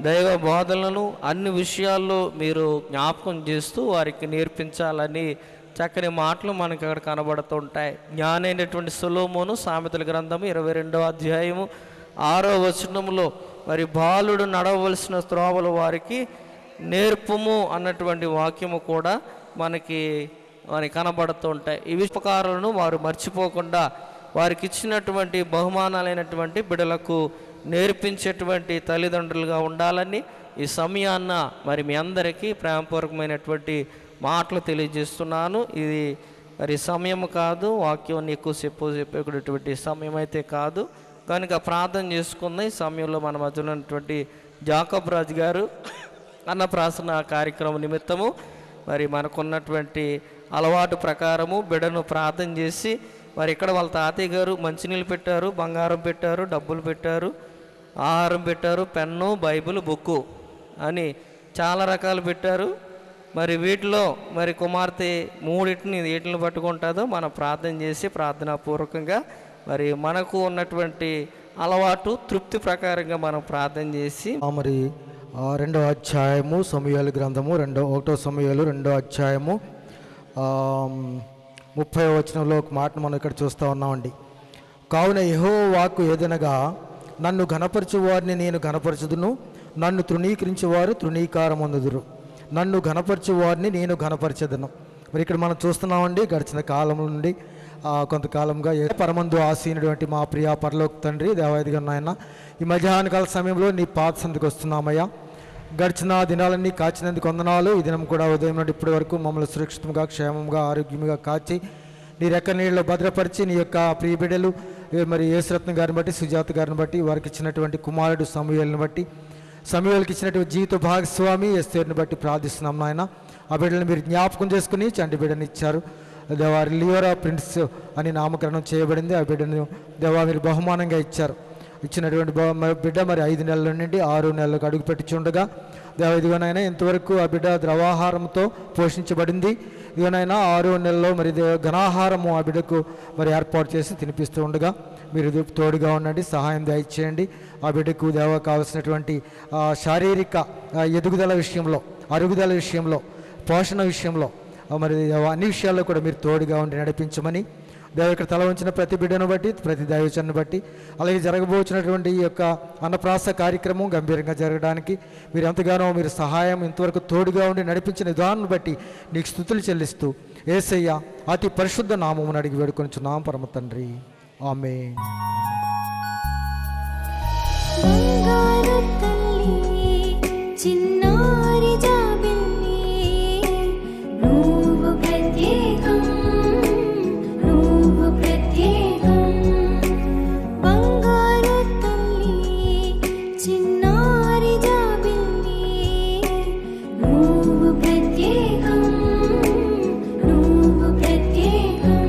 దైవ బోధనలను అన్ని విషయాల్లో మీరు జ్ఞాపకం చేస్తూ వారికి నేర్పించాలని చక్కని మాటలు మనకి అక్కడ కనబడుతుంటాయి. జ్ఞానైనటువంటి సొలొమోను సామెతల గ్రంథము 22వ అధ్యాయము 6వ వచనంలో మరి బాలుడు నడవలసిన త్రోవలు వారికి నేర్పుము అన్నటువంటి వాక్యము కూడా మనకి కనబడుతుంటాయి. ఈ ఉపకారాలను వారు మర్చిపోకుండా వారికి ఇచ్చినటువంటి బహుమానాలైనటువంటి బిడలకు నేర్పించేటువంటి తల్లిదండ్రులుగా ఉండాలని ఈ సమయాన్న మరి మీ అందరికీ ప్రేమపూర్వకమైనటువంటి మాటలు తెలియజేస్తున్నాను. ఇది మరి సమయం కాదు, వాక్యం ఎక్కువసేపు చెప్పేటువంటి సమయం అయితే కాదు కనుక ప్రార్థన చేసుకుందాం. ఈ సమయంలో మన మధ్యలో ఉన్నటువంటి జాకబ్ రాజు గారు అన్నప్రాసన కార్యక్రమం నిమిత్తము మరి మనకున్నటువంటి అలవాటు ప్రకారము బిడను ప్రార్థన చేసి మరి ఇక్కడ వాళ్ళ తాతయ్య గారు మంచినీళ్ళు పెట్టారు, బంగారం పెట్టారు, డబ్బులు పెట్టారు, ఆహారం పెట్టారు, పెన్ను, బైబిల్, బుక్కు అని చాలా రకాలు పెట్టారు. మరి వీటిలో మరి కుమార్తె వీటిని పట్టుకుంటుందో మనం ప్రార్థన చేసి ప్రార్థనాపూర్వకంగా మరి మనకు ఉన్నటువంటి అలవాటు తృప్తి ప్రకారంగా మనం ప్రార్థన చేసి మరి 2వ అధ్యాయము సమూయేలు గ్రంథము 1వ సమూయేలు 2వ అధ్యాయము 30వ వచనంలో ఒక మాట మనం ఇక్కడ చూస్తూ ఉన్నామండి. కావున యెహోవా వాక్కు ఏదనగా, నన్ను ఘనపరచు వారిని నేను ఘనపరచుదును, నన్ను తృణీకరించేవారు తృణీకారమొందుదురు, నన్ను ఘనపరచు వారిని నేను ఘనపరచెదను. మరి ఇక్కడ మనం చూస్తున్నామండి, గడిచిన కాలం నుండి కొంతకాలంగా పరమందు ఆసీనుటువంటి మా ప్రియ పరలోక తండ్రి దేవాదిగా నాయన, ఈ మధ్యాహ్న కాల సమయంలో నీ పాద సందుకు వస్తున్నామయ్యా. గడిచిన దినాలన్నీ కాచినందుకు వందనాలు. ఈ దినం కూడా ఉదయం నుండి ఇప్పటి వరకు మమ్మల్ని సురక్షితంగా, క్షేమంగా, ఆరోగ్యంగా కాచి నీ రెక్క నీళ్ళలో భద్రపరిచి నీ యొక్క ప్రియ బిడ్డలు మరి యేసురత్నం గారిని బట్టి, సుజాత గారిని బట్టి, వారికి ఇచ్చినటువంటి కుమారుడు సమూయేలుని బట్టి, సమూయేలుకి ఇచ్చినటువంటి జీవిత భాగస్వామి ఎస్తేరుని బట్టి ప్రార్థిస్తున్నాం నాయన. ఆ బిడ్డలను మీరు జ్ఞాపకం చేసుకుని చంటి బిడ్డని ఇచ్చారు దేవా. లియోరా ప్రిన్స్ అని నామకరణం చేయబడింది. ఆ బిడ్డను దేవా మీరు బహుమానంగా ఇచ్చారు. ఇచ్చినటువంటి బిడ్డ మరి 5 నెలల నుండి 6 నెలలకు అడుగు పెట్టుచుండగా దేవ ఇదిగోనైనా ఇంతవరకు ఆ బిడ్డ ద్రవాహారంతో పోషించబడింది. ఇదిగోనైనా 6వ నెలలో మరి ఘనాహారము ఆ బిడ్డకు మరి ఏర్పాటు చేసి తినిపిస్తూ ఉండగా మీరు తోడుగా ఉండండి, సహాయం దయచేయండి. ఆ బిడ్డకు దేవ కావాల్సినటువంటి శారీరక ఎదుగుదల విషయంలో, అరుగుదల విషయంలో, పోషణ విషయంలో మరి అన్ని విషయాల్లో కూడా మీరు తోడుగా ఉండి నడిపించమని దేవ ఇక్కడ తల ఉంచిన ప్రతి బిడ్డను బట్టి, ప్రతి దైవజనుని బట్టి, అలాగే జరగబోతున్నటువంటి ఈ యొక్క అన్నప్రాస కార్యక్రమం గంభీరంగా జరగడానికి మీరు ఎంతగానో మీరు సహాయం ఇంతవరకు తోడుగా ఉండి నడిపించిన విధానం బట్టి నీకు స్తుతులు చెల్లిస్తూ యేసయ్య అతి పరిశుద్ధ నామమును అడిగి వేడుకొనుచున్నాం పరమ తండ్రి, ఆమేన్. బంగారు తల్లి చిన్నారి జాబిల్లి నువ్వు ప్రత్యేకం, నువ్వు ప్రత్యేకం. బంగారు తల్లి చిన్నారి జాబిల్లి నువ్వు ప్రత్యేకం, నువ్వు ప్రత్యేకం.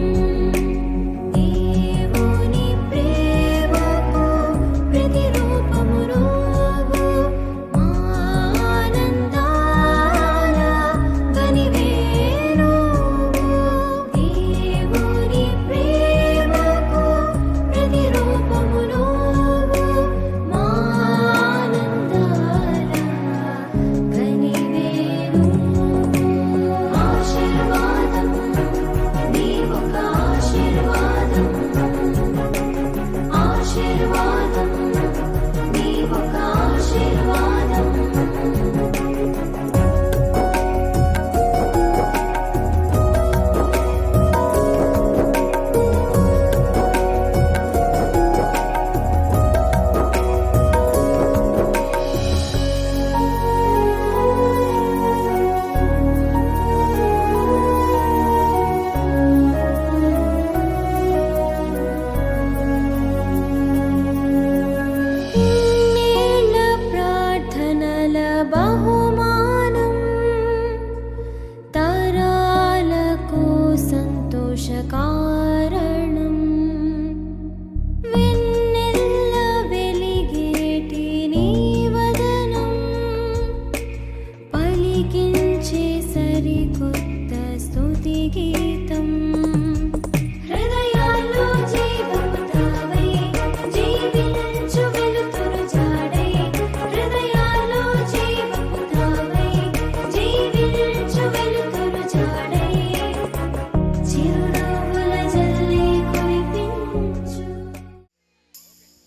దేవుని ప్రేమకు ప్రతిరూపము నువ్వు, ఆనందాల కనివే నువ్వు. దేవుని ప్రేమకు ప్రతిరూపము నువ్వు, ఆనందాల కనివే నువ్వు. ఆశీర్వాదం నీవొక ఆశీర్వాదం, ఆశీర్వాదం నీవొక ఆశీర్వాదం. ఇన్నేళ్ల ప్రార్థనల బహుమానం, తరాలకు సంతోష కారణం. వెన్నెల్ల వెలిగేటి నీ వదనం, పలికించే సరికొత్త స్తుతి గీతం. హృదయాల్లో జీవము తావై, జీవించు వెలుతురు జాడై. హృదయాల్లో జీవము తావై, జీవించు వెలుతురు జాడై. చిరునవ్వుల జల్లి కురిపించు.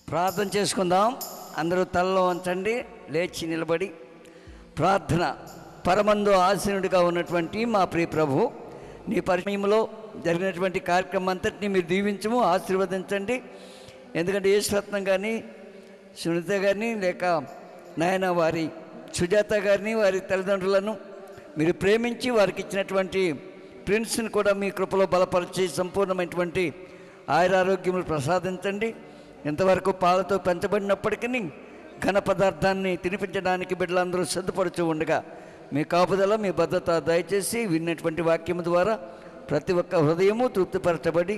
ప్రార్థన చేసుకుందాం. అందరూ తలలో ఉంచండి, లేచి నిలబడి ప్రార్థన. పరమందు ఆసీనుడిగా ఉన్నటువంటి మా ప్రియ ప్రభు, నీ పరిచయంలో జరిగినటువంటి కార్యక్రమం అంతటినీ మీరు దీవించము, ఆశీర్వదించండి. ఎందుకంటే యేసురత్నం కానీ, సునీత గారిని, లేక నాయన వారి సుజాత గారిని, వారి తల్లిదండ్రులను మీరు ప్రేమించి వారికి ఇచ్చినటువంటి ప్రిన్స్ని కూడా మీ కృపలో బలపరిచి సంపూర్ణమైనటువంటి ఆయురారోగ్యములు ప్రసాదించండి. ఇంతవరకు పాలతో పెంచబడినప్పటికీ ఘన పదార్థాన్ని తినిపించడానికి బిడ్డలందరూ సిద్ధపడుతూ ఉండగా మీ కాపుదల, మీ భద్రత దయచేసి విన్నటువంటి వాక్యము ద్వారా ప్రతి ఒక్క హృదయము తృప్తిపరచబడి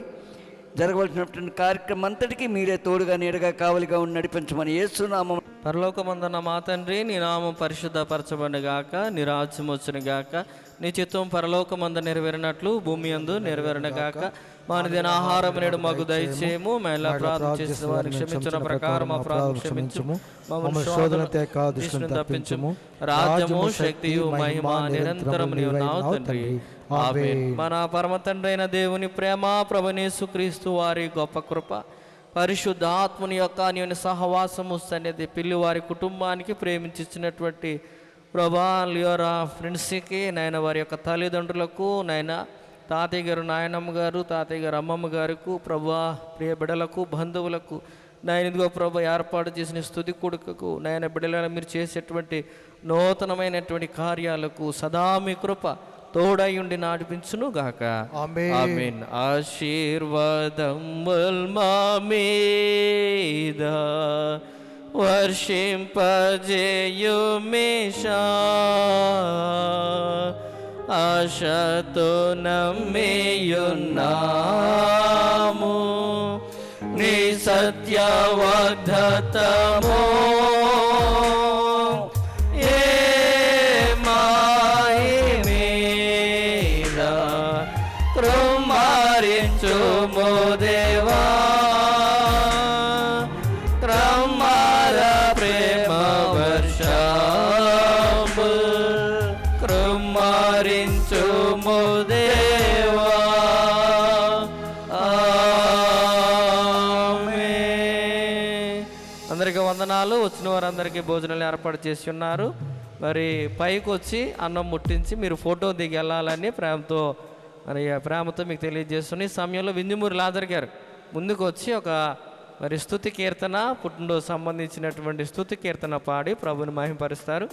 జరగవలసినటువంటి కార్యక్రమం అంతటికీ మీరే తోడుగా నీడగా కావలిగా ఉండి నడిపించమని యేసునామం. పరలోకమందున్న మా తండ్రి, నీ నామం పరిశుద్ధపరచబడుగాక, నీ రాజ్యం వచ్చునుగాక, నీ చిత్తం పరలోకమందు నెరవేరినట్లు భూమి యందు నెరవేరునుగాక. మా అనుదిన ఆహారం నేడు మాకు దయచేయము, మేము ప్రార్థన చేసిన వారిని క్షమించిన ప్రకారం మా ప్రార్థన క్షమించుము, మమ్మల్ని శోధనతో తప్పించుము. రాజ్యము, శక్తియు, మహిమ నిరంతరం నీవు నావు తండ్రి, ఆమేన్. మన పరమ తండ్రి అయిన దేవుని ప్రేమ, ప్రభువైన యేసుక్రీస్తు వారి గొప్ప కృప, పరిశుద్ధ ఆత్మని యొక్క అన్యోన్య సహవాసము సన్నిధి పిల్లి వారి కుటుంబానికి ప్రేమించినటువంటి ప్రభా లియోరా ఫ్రెండ్స్కి, నాయన వారి యొక్క తల్లిదండ్రులకు, నాయన తాతయ్య గారు, నాయనమ్మ గారు, తాతయ్య గారు, అమ్మమ్మ గారికి, ప్రభా ప్రియ బిడ్డలకు, బంధువులకు, నాయన ఇదిగో ప్రభా ఏర్పాటు చేసిన స్తుతి కొడుకకు, నాయన బిడ్డలను మీరు చేసేటువంటి నూతనమైనటువంటి కార్యాలకు సదా మీ కృప తోడయుండి నడిపించును గాక, ఆమేన్. ఆశీర్వాదం మా మీద వర్షింపజేయుమేషా, ఆశతో నమ్మేయున్నాము నీ సత్య వాగ్దానము. కుమ్మరించుము దేవా క్రమర ప్రేమ వర్షము కుమ్మరించుము దేవా అందరికీ వందనాలు. వచ్చిన వారందరికీ భోజనాలు ఏర్పాటు చేసి ఉన్నారు. మరి పైకి వచ్చి అన్నం ముట్టించి మీరు ఫోటో దిగి వెళ్ళాలని ప్రేమతో మీకు తెలియజేస్తున్న ఈ సమయంలో వింజమూరి లాజర్ గారు ముందుకు వచ్చి ఒక మరి స్తుతి కీర్తన పుట్టినరోజు సంబంధించినటువంటి స్తుతి కీర్తన పాడి ప్రభుని మహిమపరుస్తారు.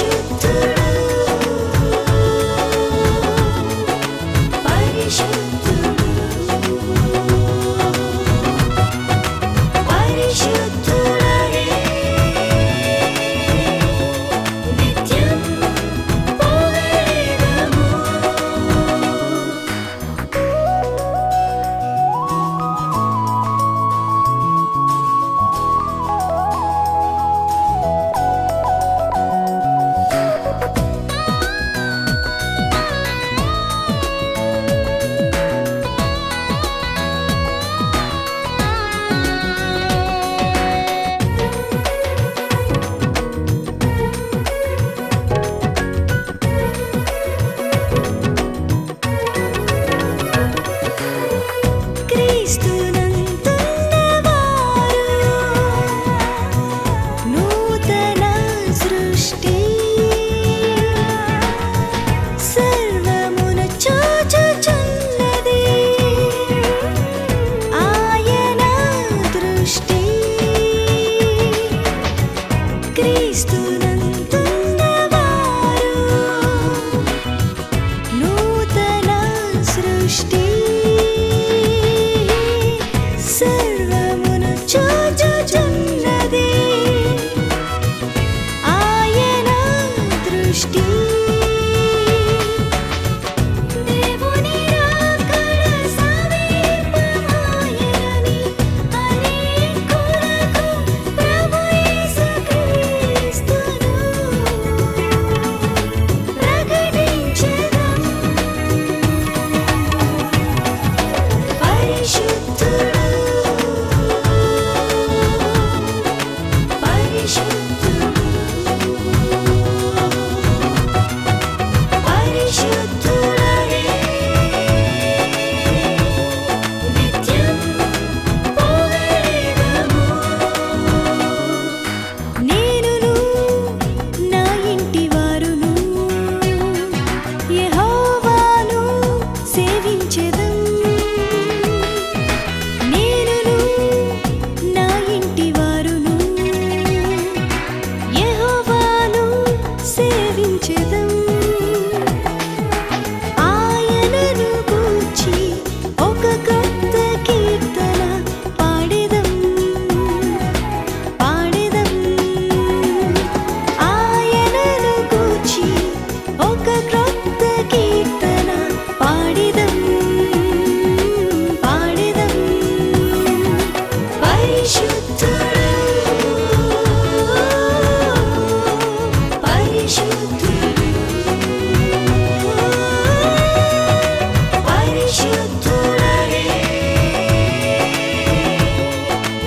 పరిశుద్ధుడు క్రీస్తునందున్నవారు నూతన సృష్టి సర్వమును చూచుచున్నది ఆయన దృష్టి. దేవుని రాకడ సమీపమాయెనని అనేకులకు ప్రభు యేసుక్రీస్తును ప్రకటించెదం. పరిశుద్ధుడు పరిశుద్ధుడు పరిశుద్ధుడనే నిత్యం పొగడెదము. నేనును నా ఇంటి వారును యెహోవాను సేవించెదం. నేనును నా ఇంటి వారును యెహోవాను సేవించెదం. ఆయనను గూర్చి ఒక కొత్త కీర్తన పాడెదం పాడెదం. ఆయనను గూర్చి ఒక క్రొత్త కీర్తన పాడెదం పాడెదం. పరిశుద్ధుడు పరిశుద్ధుడు పరిశుద్ధుడనే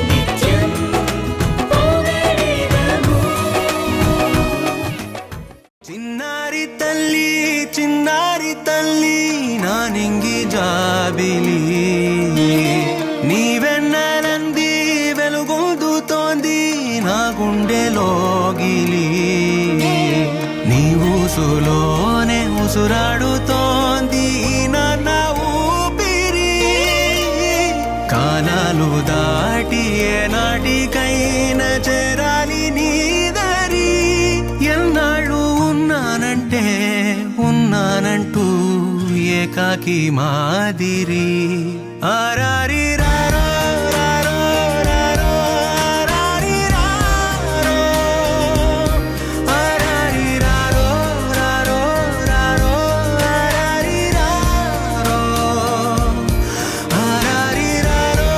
నిత్యం పొగడెదము. చిన్నారి తల్లి నా నింగి జాబిలి నీవెన్నెలంది వెలుగొందుతోంది నా గుండెలోగిలి నీ ఊసులోనే ఉసురాడుతోంది నా ఊపిరి కాలాలు దాటి ఏనాటికైనా చేరాలి నీ దరి ఎన్నాళ్ళు ఉన్నానంటూ ఏకాకి మాదిరి ఆరారి రారో రారో రారో ఆరారి రారో ఆరారి రారో రారో రారో ఆరారి రారో ఆరారి రారో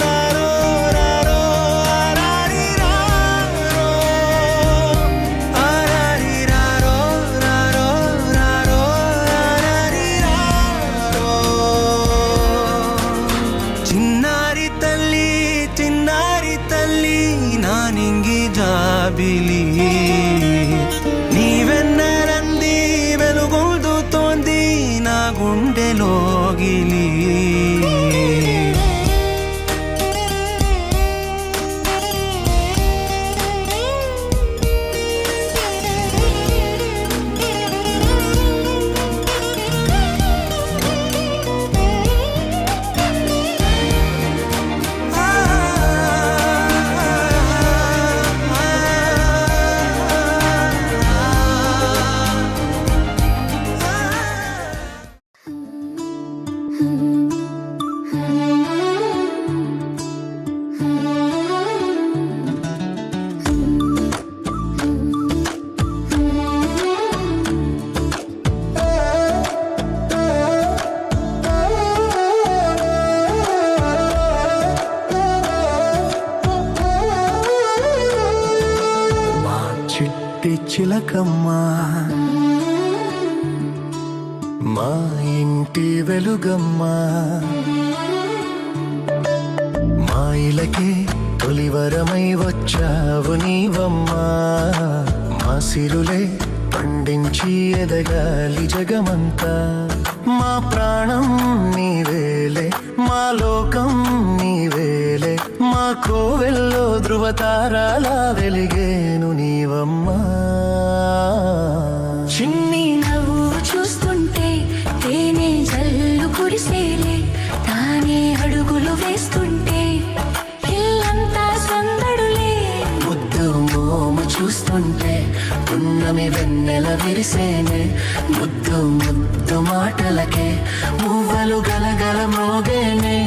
రారో రారో ఆరారి రారో ఆరారి రారో రారో రారో ఆరారి రారో. చిన్నారి తల్లి నా నింగి జాబిలి నీవెన్నెలంది వెలుగొందుతోంది నా గుండెలోగిలి చిలకమ్మ మా ఇంటి వెలుగమ్మ మా ఇలకే తొలివరమై వచ్చావు నీవమ్మా మా సిరులే పండించి ఎదగాలి జగమంతా మా ప్రాణం నీవేలే మా లోకం నీవేలే మా కోవెల్లో ధృవతారాలా వెలిగేను నీవమ్మా చిన్ని నవ్వు చూస్తుంటే తేనె జల్లు కురిసేలే తానే అడుగులు వేస్తుంటే ఇల్లంతా సందడులే ముద్దు మోము చూసి చూస్తుంటే పున్నమి వెన్నెల విరిసేనే ముద్దు ముద్దు మాటలకే మువ్వలు గలగల మోగేనే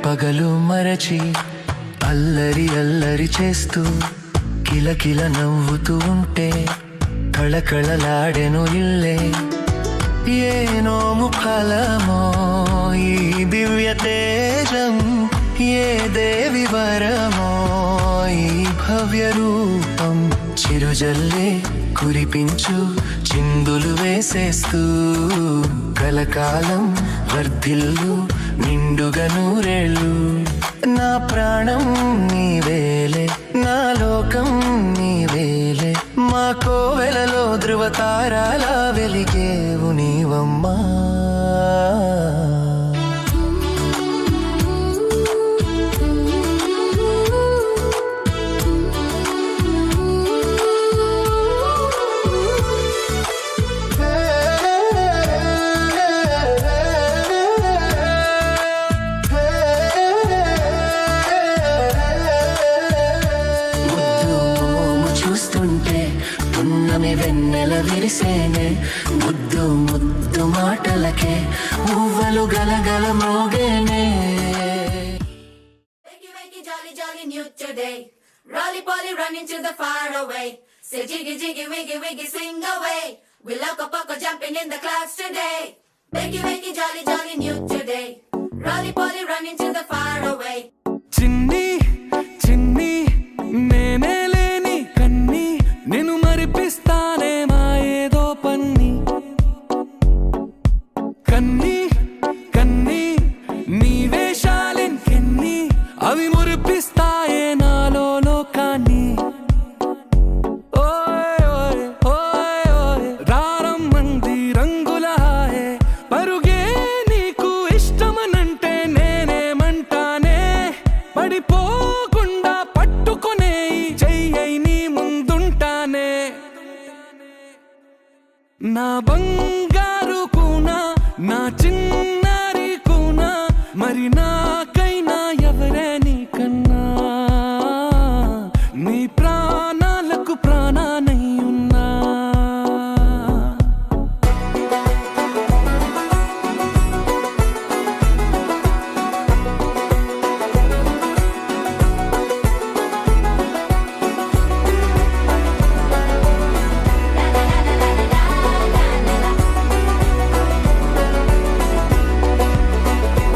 పగలు మరచి అల్లరి అల్లరి చేస్తూ కిలకిల నవ్వుతూ ఉంటే కళకళలాడెను ఇల్లే ఏ నోము ఫలమో ఈ దివ్య తేజం ఏ దేవి వరమో ఈ భవ్య రూపం చిరుజల్లే కురిపించు చిందులు వేసేస్తూ కలకాలం వర్ధిల్లు నిండుగా నూరేళ్ళు నా ప్రాణం నీవేలే నా లోకం నీవేలే మా కోవెలలో ధృవతారాల వెలిగేవు నీవమ్మా వెన్నెల విరిసేనే ముద్దు ముద్దు మాటలకే మువ్వలు గలగల మోగేనే Jolly jolly new today, Rolly Polly running to the far away. Say jiggy jiggy wiggy wiggy sing away. We loco poco jumping in the clouds today. Wakey wakey jolly jolly new today, Rolly Polly running to the far away. చిన్ని చిన్ని నేనే లేని కన్ని నేను మరిపిస్తానే మా ఏదో పన్ని కన్ని కన్ని నీ వేషాలెన్కెన్ని అవి మురిపిస్తాయే నాలో లోకాన్ని ఓయ్ ఓయ్ ఓయ్ ఓయ్ రారమ్మంది రంగుల హాయే పరుగే నీకు ఇష్టమనంటే నేనేమంటానే పడిపోకుండా పట్టుకునే చెయ్యై నీ ముందుంటానే నా బంగారు కూనా నా చిన్నారి కూనా మరి నాకైనా ఎవరే నీకన్నా నీ ప్రాణాలకు ప్రాణానై ఉన్నా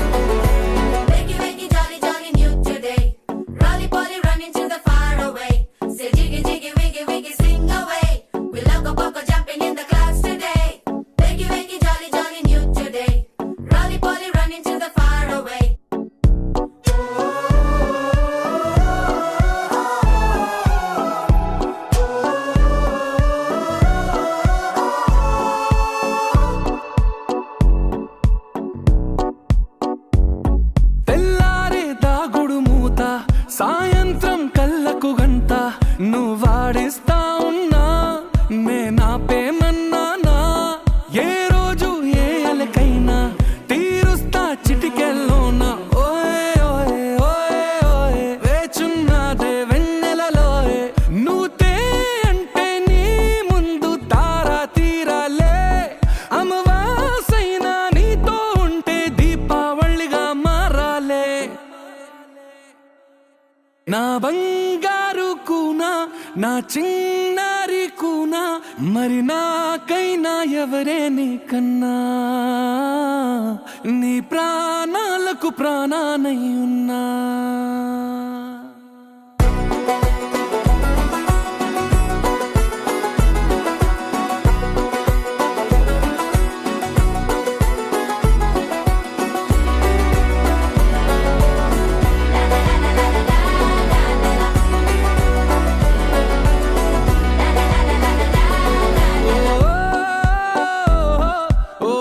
Wakey wakey jolly jolly new today, Rolly Polly running to the far away. Say jiggy jiggy wiggy wiggy sing away. We loco poco jumping in the clouds today. Wakey wakey jolly jolly new today, Rolly Polly running to the far away. తెల్లారే దాగుడు మూత సాయంత్రం కళ్ళకు గంట నువ్వాడిస్తా ఉన్నా నేనాపేమన్నానా ఏ రోజు ఏ అలకైనా తీరుస్తా చిటికెల్లోనా ఓయ్ ఓయ్ ఓయ్ ఓయ్ వేచున్నదే వెన్నెలలోయే నువ్వుతే అంటే నీ ముందు తారా తీరాలే అమవాసైనా నీతో ఉంటే దీపావళిగా మారాలే నా బంగారు కూనా నా చిన్నారి కూనా మరి నాకైనా ఎవరే నీకన్నా నీ ప్రాణాలకు ప్రాణానై ఉన్నా ఓ ఓ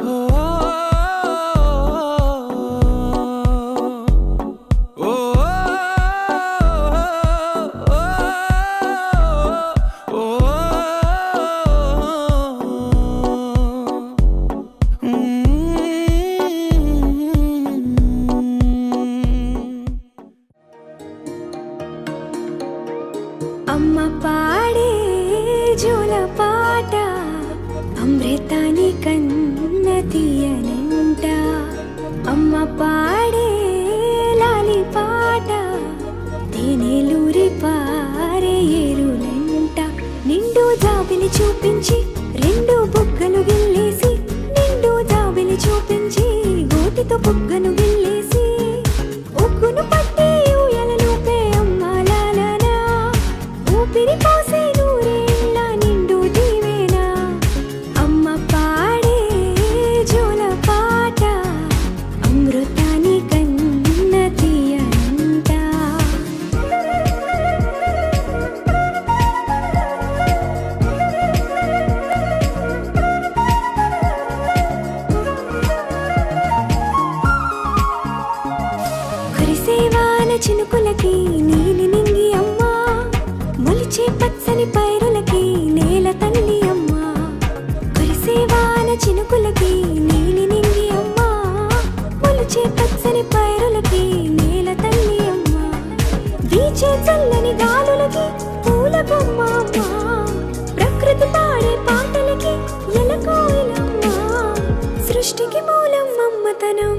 ఓ ఓ చూపించి రెండు బుగ్గలు గిల్లేసి నిండు జాబిలి చూపించి గోటితో బుగ్గను గిల్లేసి ఉగ్గును పట్టి ఊయలలోపే అమ్మాలాలనా ఊపిరి పోసే నూరేళ్ళ నిండు దీవేనా అమ్మ పాడే జోల పాట అమృతాని కన్న తీయంట. కురిసేవాన చినుకులకి నీలి నింగి అమ్మ మొలిచే పచ్చని పైరులకి నేల తల్లి అమ్మ కురిసేవాన చినుకులకి నీలి నింగి అమ్మ మొలిచే పచ్చని పైరులకి నేల తల్లి అమ్మ వీచే చల్లని గాలులకి పూల బొమ్మ అమ్మ ప్రకృతి పాడే పాటలకి ఎలకోయిలమ్మ సృష్టికి మూలం అమ్మతనం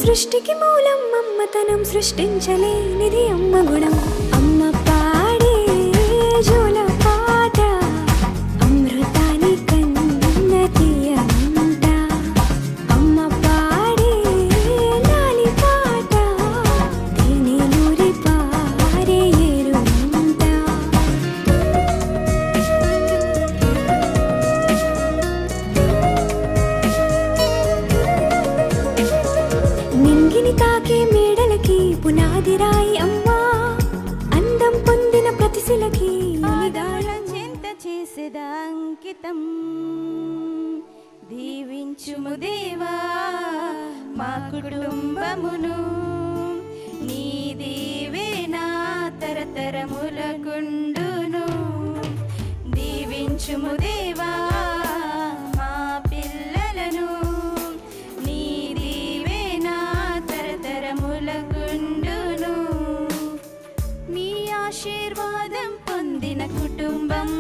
సృష్టికి మూలం అమ్మతనం సృష్టించలేనిది అమ్మ గుణం అమ్మ పాడే జోల పాట అమృతాని కన్న తీయంట అమ్మ పాడే లాలి పాట తేనెలూరి పారే ఏరుంట. నింగిని తాకే మేడలకి పునాది రాయి అమ్మా అందం పొందిన ప్రతిశిలకి చింత చేసేద అంకితం దీవించుము దేవా మా కుటుంబమును నీ దీవెనా తరతరములకుండును దీవించుము దేవా మా పిల్లలను నీ దీవెనా తరతరములకుండును నీ ఆశీర్వాదం పొందిన కుటుంబం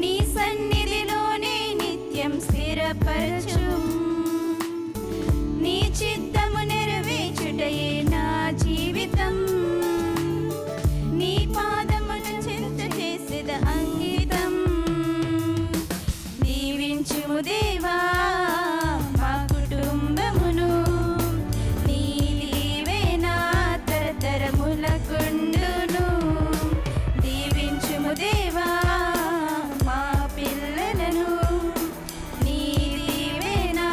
నీ సన్నిధిలోనే నిత్యం స్థిరపరచు నీ చిత్తము నెరవేర్చుటయే నా జీవితం నీ పాదమును చింత చేసేద అంకితం దీవించుము దేవా మా కుటుంబమును నీ దీవెనా తరతరములకుండును దీవించుము దేవా మా పిల్లలను నీ దీవెనా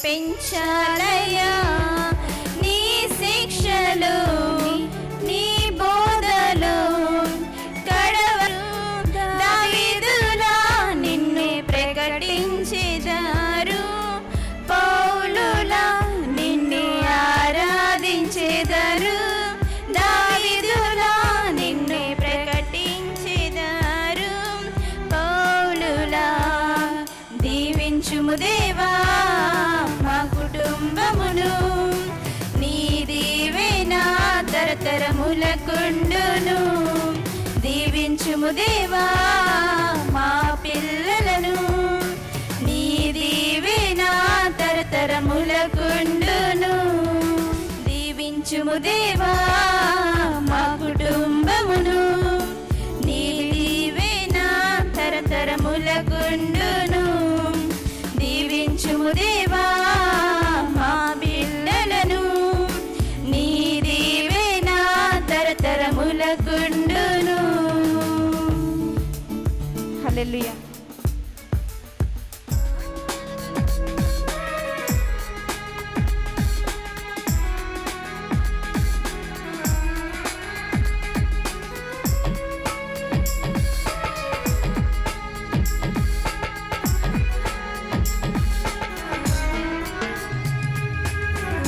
పెంచాలయ్యా నీ శిక్షలు నీ బోధలు కడవరు దావీదులా నిన్నే ప్రకటించెదరు పౌలులా నిన్నే ఆరాధించెదరు దావీదులా నిన్నే ప్రకటించెదరు పౌలులా దీవించుము దేవా మా కుటుంబమును నీ దీవెన తరతరములకుండును దీవించుము దేవా మా పిల్లలను నీ దీవెన తరతరములకుండును దీవించుము దేవా మా కుటుంబమును నీ దీవెన తరతరములకుండును దీవించుము దేవా మా బిడ్డలను నీ దీవెన తరతరములకుండును. హల్లెలూయా.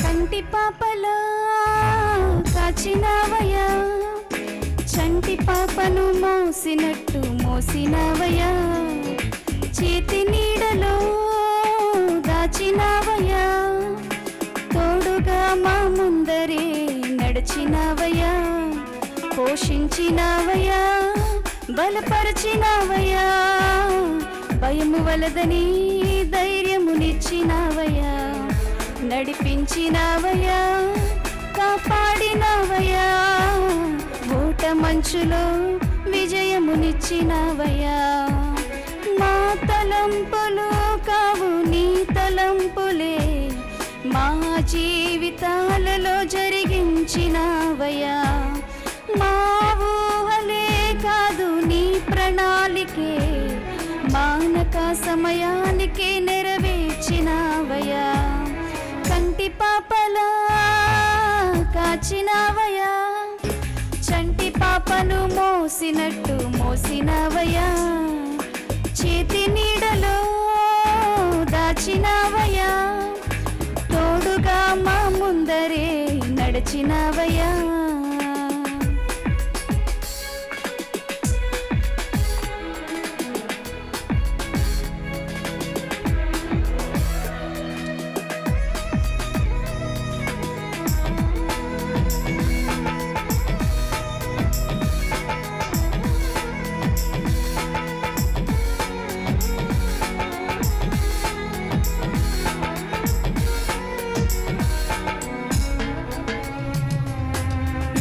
కంటి పాపలా కాచినవయ్యా చంటి పాపను మోసినట్టు మోసినవయ్యా చేతి నీడలో దాచినవయ్యా తోడుగా మా ముందరే నడిచినవయ్యా పోషించినవయ్యా బలపరిచినవయ్యా భయము వలదని ధైర్యమునిచ్చినవయ్యా నడిపించినవయ్యా కాపాడినవయ్యా ఊట మంచులో విజయమునిచ్చినవయ్యా మా తలంపులు కావు నీ తలంపులే మా జీవితాలలో జరిగించినవయ్యా మా ఊహలే కాదు నీ ప్రణాళికే మానక సమయానికి నెరవేర్చినవయ్యా కంటి పాపలా కాచినవయ్యా చంటి పాపను మోసినట్టు మోసినవయ్యా చేతి నీడలో దాచినవయ్యా తోడుగా మా ముందరే నడిచినవయ్యా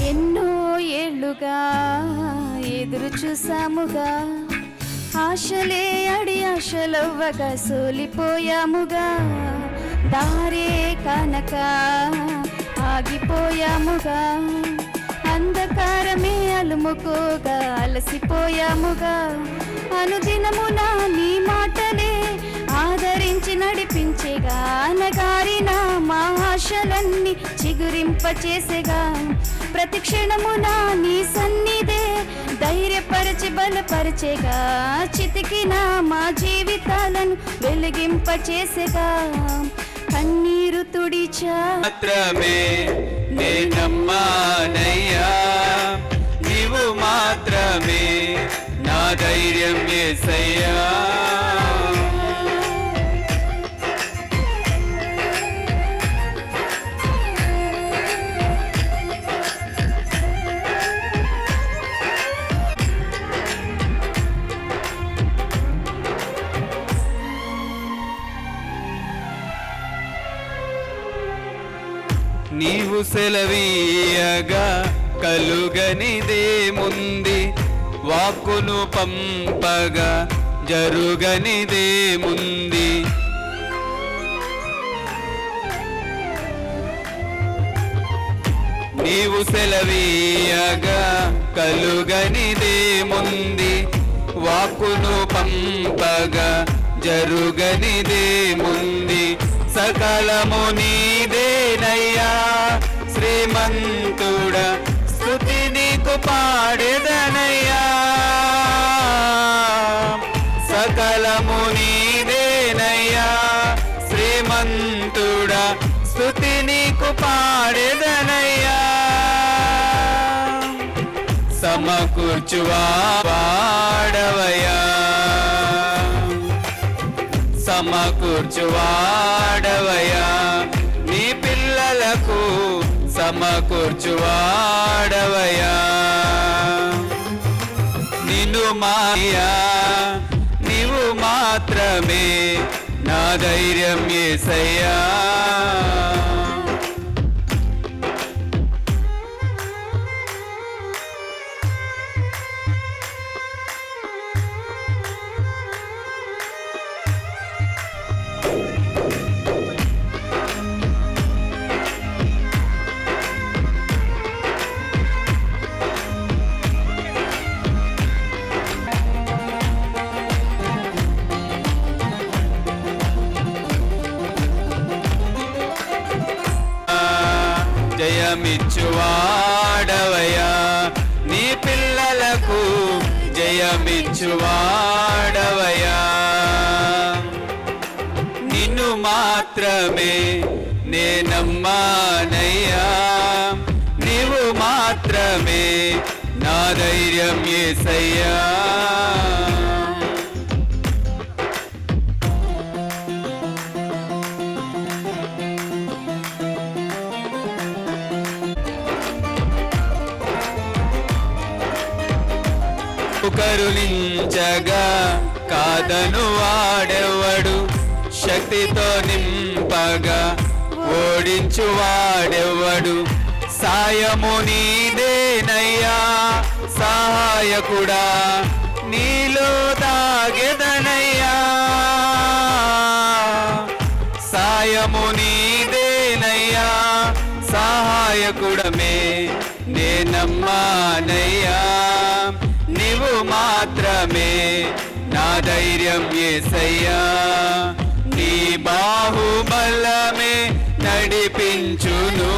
ఎన్నో ఏళ్ళుగా ఎదురు చూసాముగా ఆశలే అడి ఆశలవ్వగా సోలిపోయాముగా దారే కానక ఆగిపోయాముగా అంధకారమే అలుముకోగా అలసిపోయాముగా అనుదినమున నీ మాటలే ఆదరించి నడిపించేగా అనగారిన మా ఆశలన్నీ చిగురింపచేసేగా ప్రతి క్షణమున నీ సన్నిధే ధైర్యపరచి బలపరిచేగా చితికిన మా జీవితాలను వెలిగింపచేసేగా కన్నీరు తుడిచా మాత్రమే నే నమ్మానయ్యా నీవు మాత్రమే నా ధైర్యం యేసయ్యా నీవు సెలవీయగా కలుగనిదేముంది వాక్కును పంపగా జరుగనిదేముంది నీవు సెలవీయగా కలుగనిదేముంది వాక్కును పంపగా జరుగనిదేముంది సకలము నీదేనయ్యా శ్రీమంతుడా స్తుతి నీకు పాడెదనయ్యా సకలము నీదేనయ్యా శ్రీమంతుడా స్తుతి నీకు పాడెదనయ్యా సమకూర్చువాడవయ్యా సమకూర్చువాడవయ్యా నీ పిల్లలకు సమకూర్చువాడవయ్యా నిన్ను మాయా నీవు మాత్రమే నా ధైర్యం యేసయ్యా జయమిచ్చువాడవయ్యా నీ పిల్లలకు జయమిచ్చువాడవయ్యా నిన్ను మాత్రమే నే నమ్మానయ్యా నీవు మాత్రమే నా ధైర్యం యేసయ్యా కరుణించగా కాదను వాడెవడు శక్తితో నింపగా ఓడించు వాడెవడు సాయము నీదేనయ్యా సహాయకుడా నీలో దాగెదనయ్యా సాయము నీదేనయ్యా సహాయకుడమే నే నమ్మానయ్యా నీవు మాత్రమే నా ధైర్యం యేసయ్యా నీ బాహుబలమే నడిపించును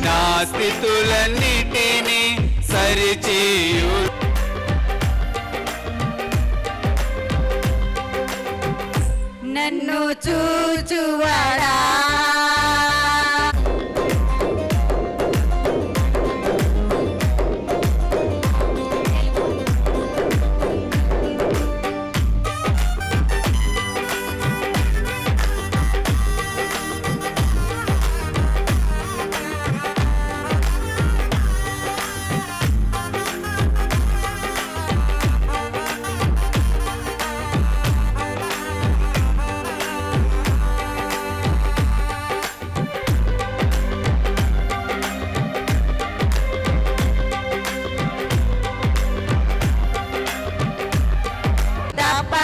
నా స్థితులన్నిటినీ సరిచేయు నన్ను చూచువాడా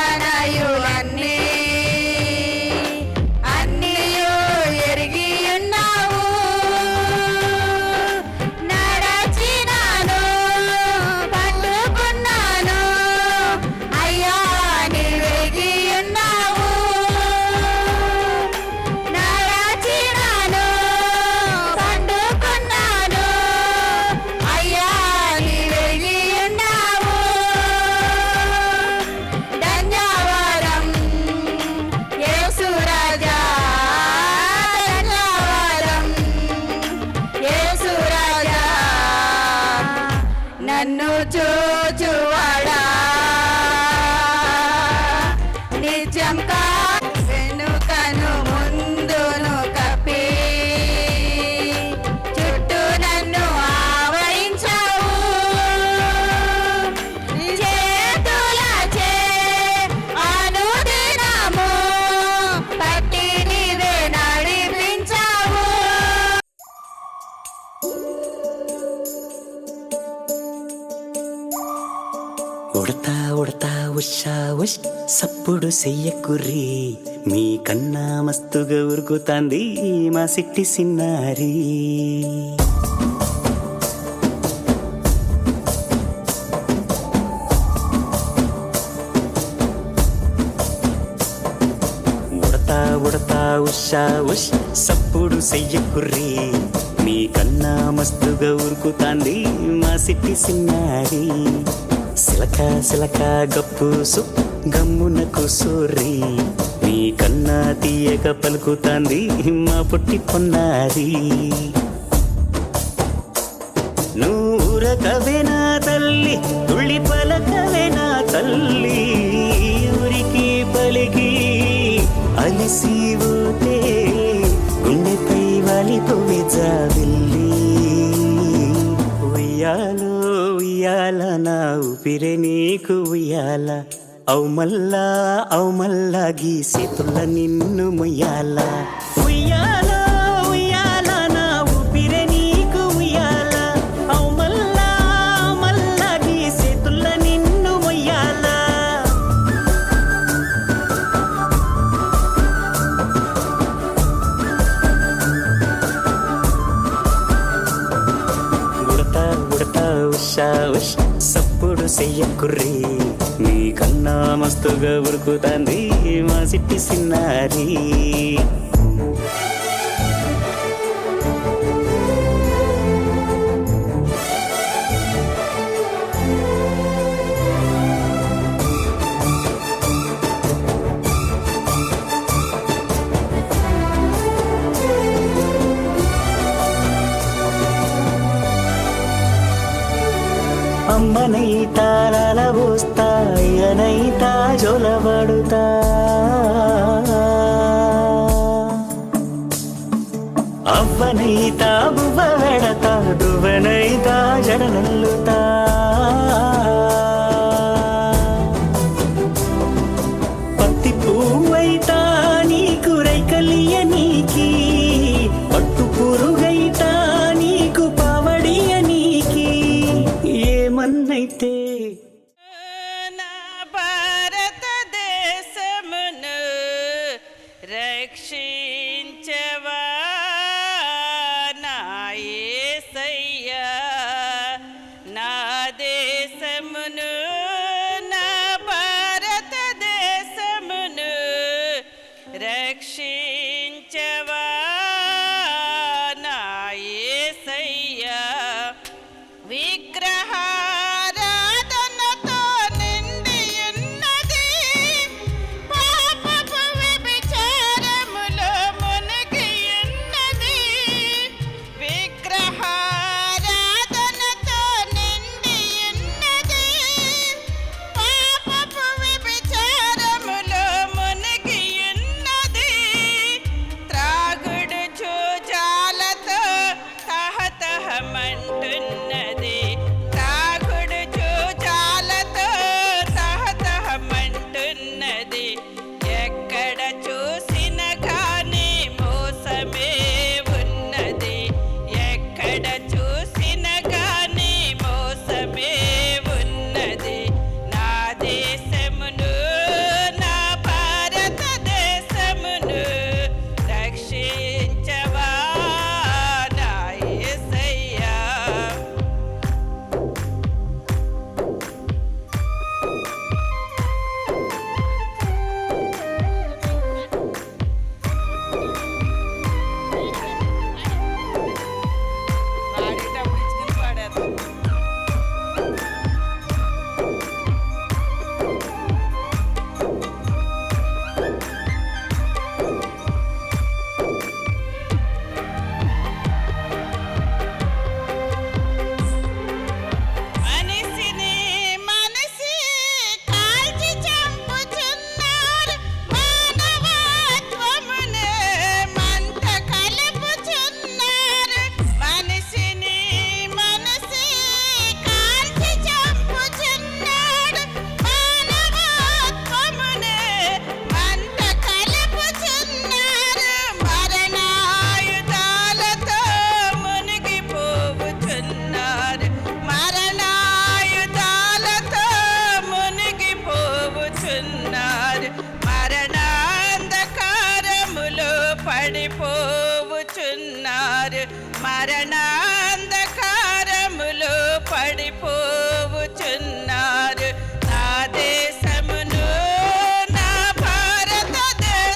తపనయులన్నీ అన్నీయు ఎరిగి ఉన్నావు నడచినాను పట్టుకున్నాను అయ్యా నీవెరిగి ఉన్నావు నడచినాను పట్టుకున్నాను అయ్యా నీవెరిగి ఉన్నావు ధన్యవాదం యేసు రాజా ధన్యవాదం యేసు రాజా నన్ను చూచువాడా నిత్యం వెనుకను ముందును కప్పి చుట్టూ నన్ను ఆవరించావు చేతులచే అనుదినము పట్టి నీవే నడిపించావు ఉడతా ఉడతా ఉషా ఉష్ సప్పుడు చెయ్యకుర్రి మీ కన్నా మస్తుగా ఉరుకుతాంది మా సిట్టి సిన్నారి ఉడతా ఉడతా ఉషా ఉష్ సప్పుడు చెయ్యకుర్రీ మీ కన్నా మస్తుగా ఉరుకుతాంది మా సిట్టి సిన్నారి సిలక సిలక గప్పుసు గమ్మున కూసోర్రీ మీ కన్నా తీయక పలుకుతాంది మా పుట్టి పొన్నారి నూరకవేనా తల్లి తుళ్ళి పలకవేనా తల్లి ఊరికి పలికి అలిసిపోతే గుండెపై వాలిపోవే జాబిల్లి ఉయ్యాలో ఉయ్యాల నా ఊపిరే నీకు ఉయ్యాల అవు మల్లా గీసేతుల్ల నిన్ను ముయ్యాల ఉయ్యాల ఉయ్యాల నా ఊపిరే నీకు ఉయ్యాల అవు మల్లా గీసేతుల్ల నిన్ను ముయ్యాల ఉడతా ఉషా ఉష్ సప్పుడు చెయ్యకుర్రీ మీ కన్నా మస్తుగా ఉరుకుతాంది మా సిట్టి సిన్నారి అమ్మనైతా లాలబోస్తా అయ్యనైతా జొలబడుతా అవ్వనైతా బువ్వ వెడతా దువ్వనైతా జడనల్లుతా పత్తి పువ్వైతా నీకు రైకలియ నీకి పట్టు పురుగైతా నీకు పావడియ నీకి ఏమన్నైతే రక్షించవా నా యేసయ్యా నా దేశమును నా భారతదేశమును రక్షించవా నా యేసయ్యా విగ్రహారాధనతో నిండి ఉన్నది పాపపు వ్యభిచారములో మునిగి ఉన్నది విగ్రహారాధనతో నిండి ఉన్నది పాపపు వ్యభిచారములో మునిగి ఉన్నది త్రాగుడు చూజాలతో తహతహమంటున్నది త్రాగుడు చూజాలతో తహతహమంటున్నది ఎక్కడ చూసిన గాని మోసమే ఉన్నది ఎక్కడ చూసిన గాని మోసమే ఉన్నది నా దేశమును నా భారతదేశమును రక్షించవా నా యేసయ్యా పాడేటప్పుడు ఇచ్చుకుని పాడేద్దాం మనిషిని మనిషి కాల్చి చంపుచున్నారు మానవత్వమునే మంట కలుపుచున్నారు మనిషిని మనిషి కాల్చి చంపుచున్నారు మానవత్వమునే మంట కలుపుచున్నారు మరణాయుధాలతో మునిగిపోవుచున్నారు మరణాయుధాలతో మునిగిపోవుచున్నారు మరణాంధకారములో పడిపోవుచున్నారు మరణాంధకారములో పడిపోవుచున్నారు నా దేశమును నా భారతదేశమును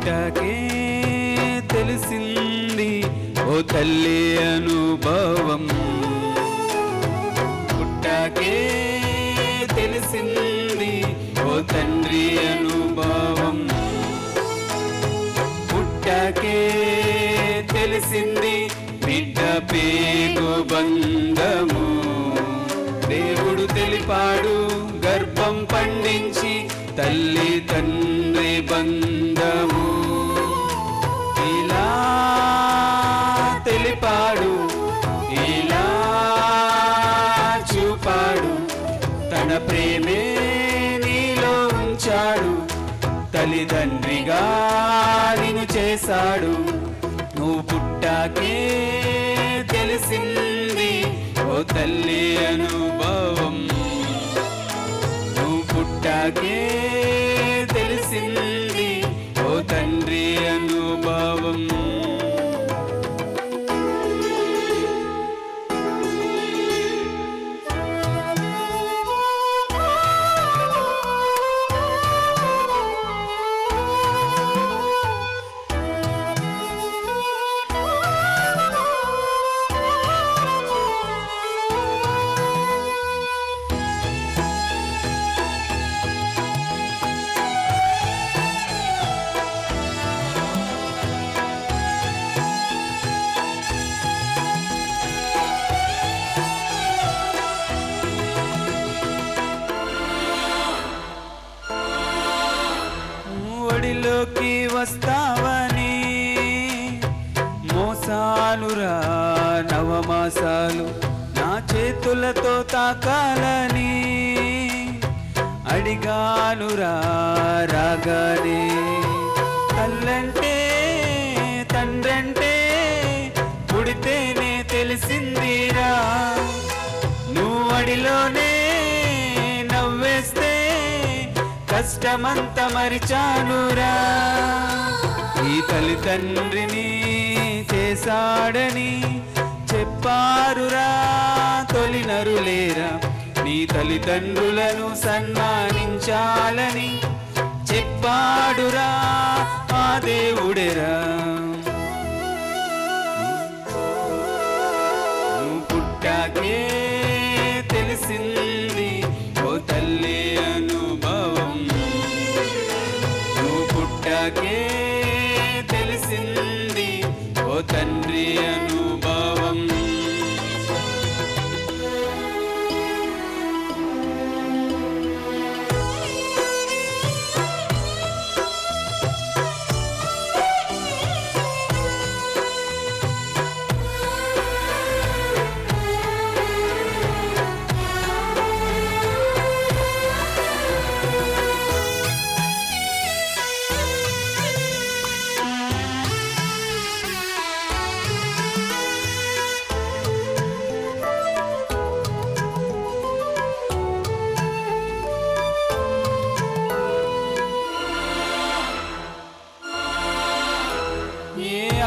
పుట్టకే తెలిసింది ఓ తల్లి అనుభవం, పుట్టకే తెలిసింది ఓ తండ్రి అనుభవం, పుట్టకే తెలిసింది బిడ్డ పేగు బంధము. దేవుడు తెలిపాడు గర్భం పండించి తల్లి తండ్రి బంధము. ఇలా తెలిపాడు, ఇలా చూపాడు, తన ప్రేమే నీలో ఉంచాడు, తల్లిదండ్రిగా నిన్ను చేశాడు. నువ్వు పుట్టాకే తెలిసింది ఓ తల్లి అనుభవం, నువ్వు పుట్టాకే తెలిసింది ఓ తండ్రి అనుభవం. ఒడిలోకి వస్తావని మోసాలురా నవమాసాలు నా చేతులతో తాకాలని అడిగానురా రాగానే. తల్లంటే తండ్రంటే పుడితేనే తెలిసిందిరా, నువ్వు అడిలోనే నవ్వేస్తే కష్టమంత మరిచానురా. ఈ తల్లిదండ్రిని చేశాడని చెప్పారురా తొలినరులేరా, నీ తల్లిదండ్రులను సన్మానించాలని చెప్పాడురా ఆ దేవుడెరా. నువ్వు పుట్టాకే తెలిసింది ఓ తల్లి అనుభవం, నువ్వు పుట్టాకే తెలిసింది ఓ తండ్రి అనుభవం.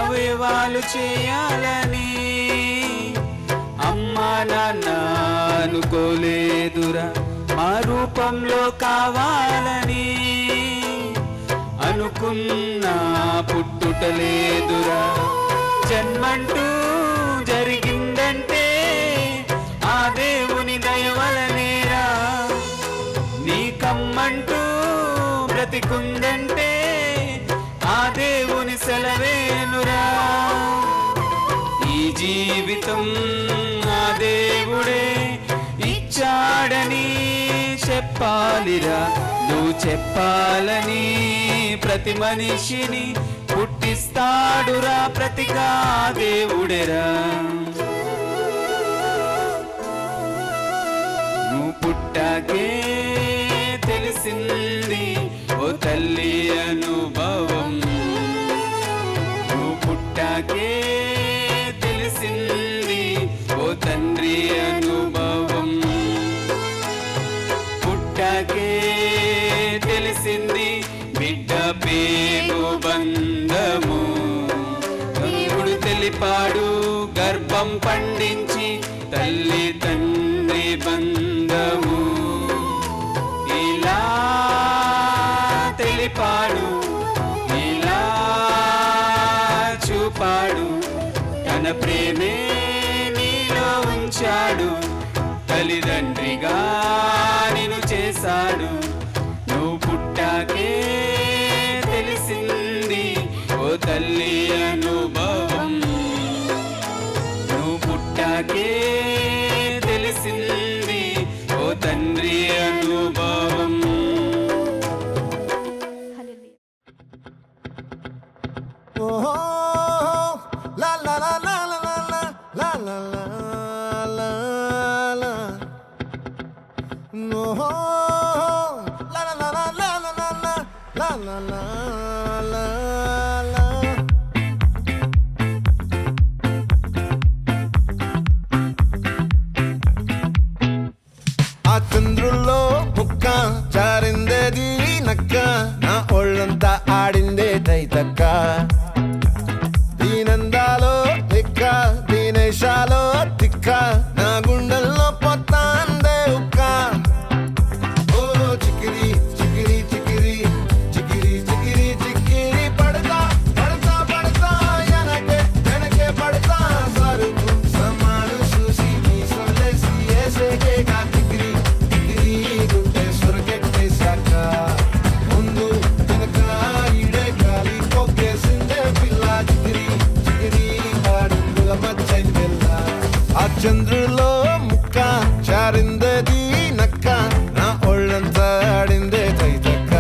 అవయవాలు చేయాలని అమ్మా నాన్న అనుకోలేదురా, మా రూపంలో కావాలని అనుకున్నా పుట్టుటలేదురా. జన్మంటూ జరిగిందంటే ఆ దేవుని దయవలనేరా, నీకమ్మంటూ బ్రతికుందంటే ఆ దేవుని సెలవేనురా. ఈ జీవితం ఆ దేవుడే ఇచ్చాడని చెప్పాలిరా, నువ్వు చెప్పాలని ప్రతి మనిషిని పుట్టిస్తాడురా ప్రతిగా దేవుడెరా. నువ్వు పుట్టాకే తెలిసింది ఓ తల్లి అనుభవం, నువ్వు పుట్టాకే తెలిసింది ఓ తండ్రి అనుభవం, పుట్టాకే తెలిసింది బిడ్డ పేగు బంధము. దేవుడు తెలిపాడు గర్భం పండించి తల్లి తండ్రి బంధము. ఇలా తెలిపాడు, ఇలా ప్రేమే నీలో ఉంచాడు, తల్లిదండ్రిగా నిన్ను చేశాడు. నువ్వు పుట్టాకే తెలిసింది ఓ తల్లి అనుభవం, నువ్వు పుట్టాకే తెలిసింది ఓ తండ్రి అనుభవం. La la la la la la la la la la la. No. La la la la la la la la la la la la. ఆ చంద్రుల్లో ముక్క చారిందేది నక్క, నా ఒళ్ళంతా ఆడిందే తైతక్క. దీనందాలో లెక్క దీనేశాలో తిక్క, నా గుండెల్లో పొత్తాందే ఉక్క. ఓ చికిరి చికిరి చికిరి చికిరి చికిరి చికిరి పడతా పడతా పడతా వెనకే వెనకే పడతా. సరుకు సమాను చూసి నీ సొల్లేసి ఏసేకే గా చికిరి చికిరి గుండె సొరకెట్టేశాక, ముందు వెనక ఈడే గాలి కొక్కేసిందే పిల్ల. చికిరి చికిరి అడుగుల మచ్చైన పిల్ల. ఆ చంద్రులో ముక్క చారిందేది నక్క, నా ఒళ్ళంతా ఆడిందే తైతక్క.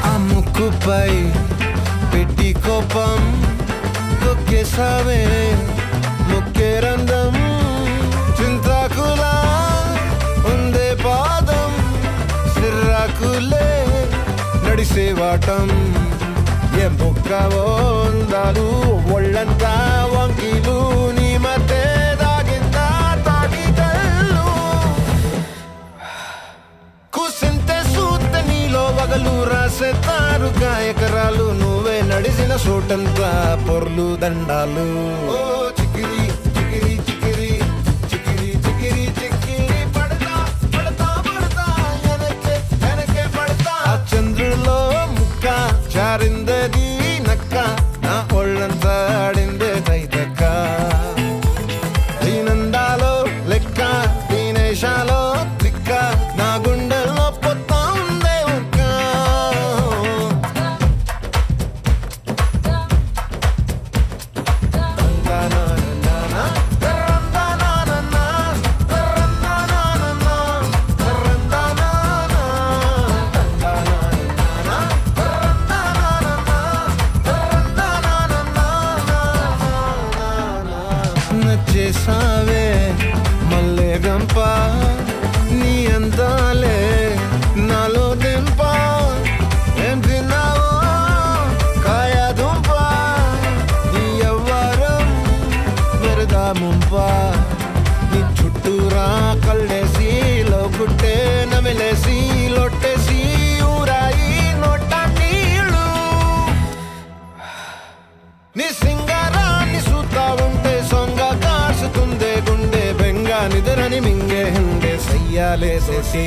ఆ ముక్కుపై పెట్టి కోపం తొక్కేసావే ముక్కే రంధ్రం. చింతాకులా ఉందే పాదం, సిర్రాకులే నడిసేవాటం. ఏం బొక్కవో అందాలు ఒళ్ళంతా వంకీలు, నీ మధ్య దాగిందా తాటి కళ్ళు. కూసింతే సూత్తే నీలో వగలు రాసేతారు గాయకరాలు, నువ్వే నడిసిన చోటంతా పొర్లు దండాలు. ఓ చికిరి చికిరి చికిరి చికిరి చికిరి చికిరి పడతా పడతా పడతా వెనకే వెనకే పడతా. ఆ చంద్రులో ముక్క చారిందేది నక్క, నా ఒళ్ళంతా ఆడిందే తైతక్క. దీనందాలో లెక్క దీనేశాలో తిక్క, నా గుండెల్లో పొత్తా ఉందే ఉక్క. నచ్చేసావే మల్లె గంప, నీ అందాలే నాలో దింప. ఏం తిన్నావో కాయ దుంప, నీ ఎవ్వరం వెరదా ముంప. నీ చుట్టూరా కళ్ళేసి లోకుట్టే నమిలేసి లొట్టేసి ఊరాయి నోట నీళ్ళు. నీ సింగారాన్ని చూస్తా ఉంటే సొంగ కాసుతుందే గుండె, బెంగ నిద్రని మింగే హండే సయ్యాలేసేసి.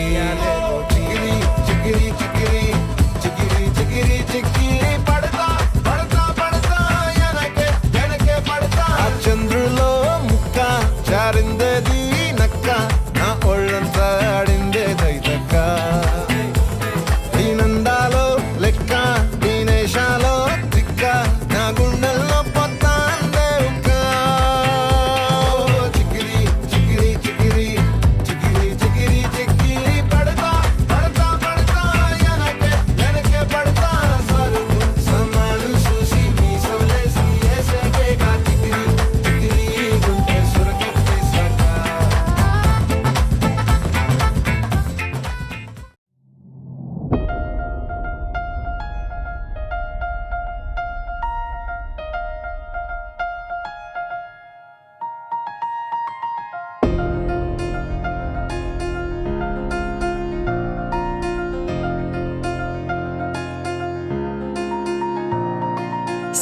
చికిరి చికిరి చికిరి చికిరి చికిరి చికిరి పడతా పడతా పడతా వెనకే వెనకే పడతా. ఆ చంద్రులో ముక్క చారిందేది నక్క, నా ఒళ్ళంతా ఆడిందే తైతక్క. దీనందాలో లెక్క దీనేశాలో తిక్క, నా గుండెల్లో పొత్తాందే ఉక్క. చికిరి చికిరి చికిరి చికిరి చికిరి చికిరి పడతా పడతా పడతా వెనకే వెనకే పడతా. సరుకు సమాను చూసి నీ సొల్లేసి ఏసేకే గా చికిరి చికిరి గుండె సొరకెట్టేశాక.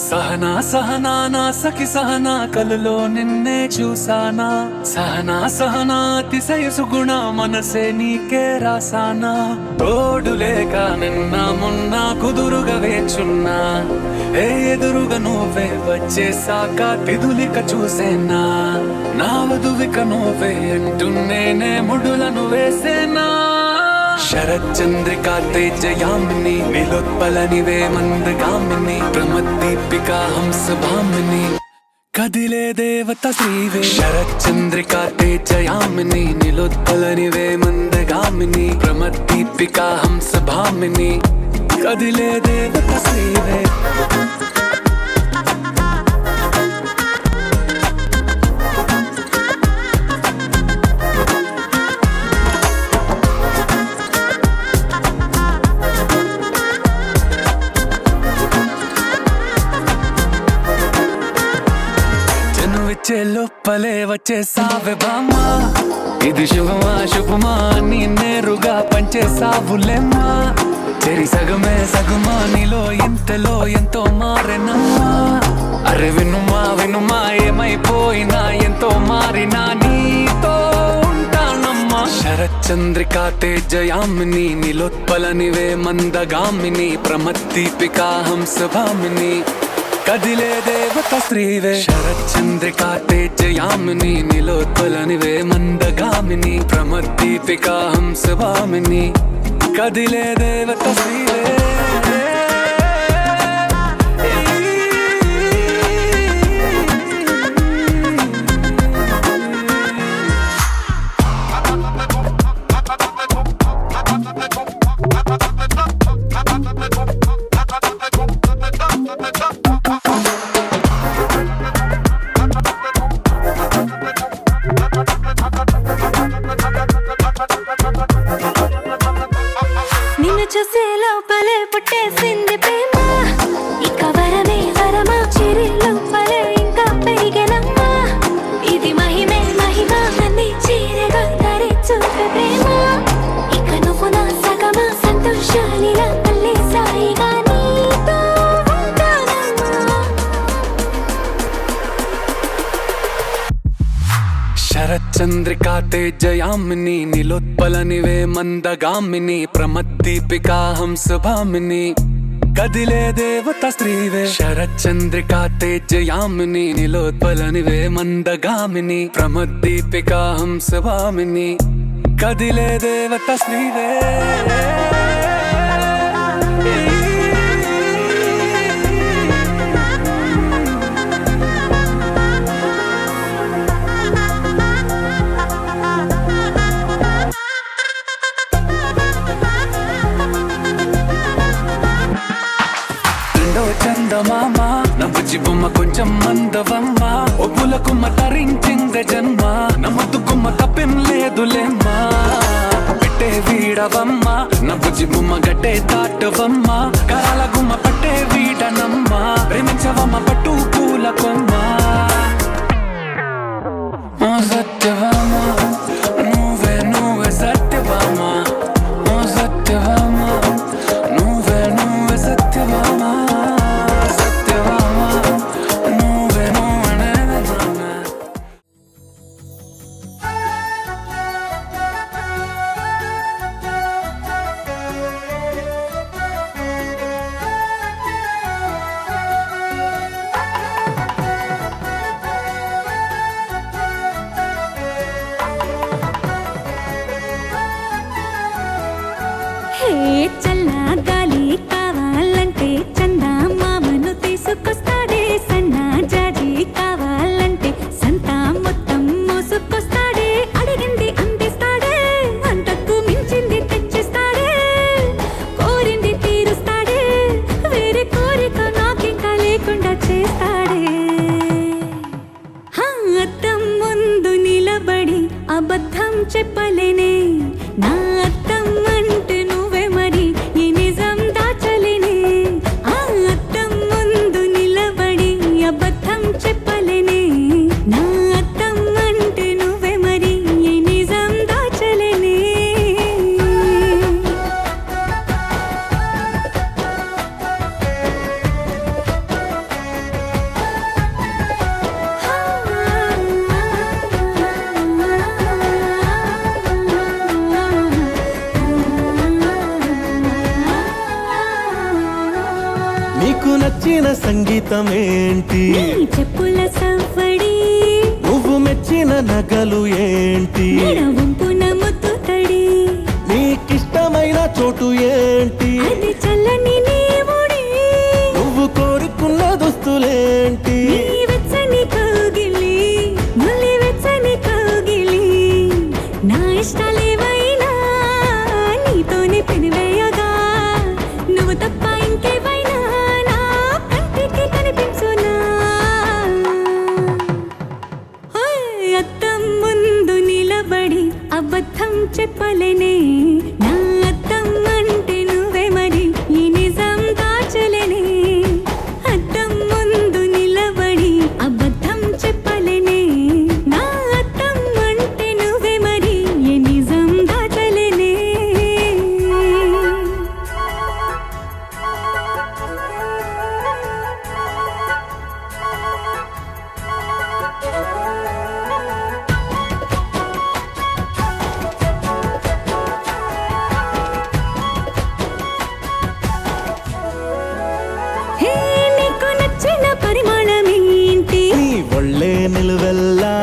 సహనా సహనా నా సఖి సహనా కలలో నిన్నే చూసానా సహనా సహనా అతిశయసు గుణ మనసే నీకే రాసానా తోడు లేక నిన్న మొన్న కుదురుగా వేచున్నా ఏ ఎదురుగా నువ్వే వచ్చేసాక తిదులిక చూసేనా నా వధువిక నువ్వే అంటున్నేనే ముడులను వేసేనా శరచంద్రికా తేజయామిని నిలోత్పలనివే మందగామిని ప్రమద్దీపికా హంసభామిని కదిలే దేవత శ్రీవే శరచంద్రికా తేజయామిని నిలోత్పలనివే మందగామిని ప్రమద్దీపికా హంసభామిని కదిలే దేవత శ్రీవే లోపలే వచ్చేసావే బామ్మా ఇది శుభమా శుభమా నీ నేరుగా పంచేసావులేమ్మా చెరి సగమే సగమా నీలో ఇంతలో ఎంతో మారేనమ్మా అరే వినుమా వినుమా ఏమైపోయినా ఎంతో మారినా నీతో ఉంటానమ్మా శరచంద్రికా తేజయామిని నిలోత్పలనివే మందగామిని ప్రమద్దీపికా హంసభామిని కదిలే దేవత శ్రీవే శరచంద్రికా తేజయామిని నిలోత్పలనివే మందగామిని ప్రమద్దీపికా హంసభామిని కదిలే దేవత శ్రీవే నిన్ను చూసే లోపలే పుట్టేసింది ప్రేమ ఇక వరమే వరమా చిరి లోపలే ఇంకా పెరిగెనమ్మా ఇది మహిమే మహిమ అన్ని చీరగా తరి చూపే ప్రేమ ఇక నువ్వు నా సగమా సంతోషాలిలా మళ్ళీ సాయిగా నీతో ఉంటానమ్మా శరచంద్రికా తేజయామిని నిలోత్పలనివే మందగామిని ప్రమద్దీపికా హంసభామిని కదిలే దేవత శ్రీవే శరచంద్రికా తేజయామిని నిలోత్పలనివే మందగామిని ప్రమద్దీపికా హంసభామిని కదిలే దేవత శ్రీవే చందమామ నవ్వుచి బొమ్మ కొంచెం మందవమ్మ ఒప్పుల కుమ్మ తరించిందే జన్మ నమ్మద్దు కుమ్మ తప్పేం లేదులేమ్మా పెట్టే వీడవమ్మ నవ్వుచి బొమ్మ గట్టే దాటవమ్మ కరాల గుమ్మ పట్టే వీడనమ్మ ప్రేమించవమ్మ పట్టు పూల కొమ్మ సత్యవామ నువ్వే నువ్వే సత్యవామ సత్యవామ నువ్వే నువ్వే సత్యవామ సంగీతం ఏంటి? చెప్పుల సవ్వడి నువ్వు మెచ్చిన నగలు ఏంటి? వంపున ముత్తు తడి నీకిష్టమైన చోటు ఏంటి? అది చల్లని నీవుడి నువ్వు కోరుకున్న దుస్తులేంటి? వెచ్చని కౌగిలి నులి వెచ్చని కౌగిలి నా ఇష్టాలేవైనా నీతోనే పెనివేయగా నువ్వు తప్ప ఇంకేవైనా నా కంటికి కనిపించునా అద్దం ముందు నిలబడి అబద్ధం చెప్పలేనే నా అద్దం అంటే నువ్వే మరి ఈ నిజం దాచలేనే అద్దం ముందు నిలబడి అబద్ధం చెప్పలేనే నా అద్దం అంటే నువ్వే మరి ఈ నిజం దాచలేనే హే నీకు నచ్చిన పరిమాణం ఏంటి? నీ ఒళ్ళే నిలువెల్లా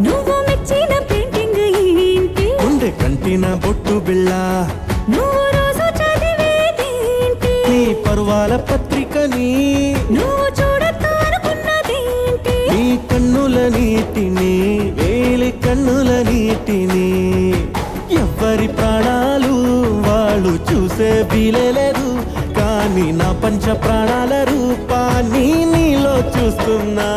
నువ్వు మెచ్చిన పెయింటింగ్ ఏంటి? గుండె కంటిన బొట్టు బిళ్ళ నువ్వు రోజు చదివేదేంటి? నీ పరువాల పత్రికని నువ్వు చూడొద్దు అనుకున్నదేంటి? నీ కన్నుల నీటిని వేలి కన్నుల నీటిని ఎవ్వరి ప్రాణాలు వాళ్ళు చూసే వీలేదు కానీ నా పంచ ప్రాణాల రూపాన్ని నీలో చూస్తున్నా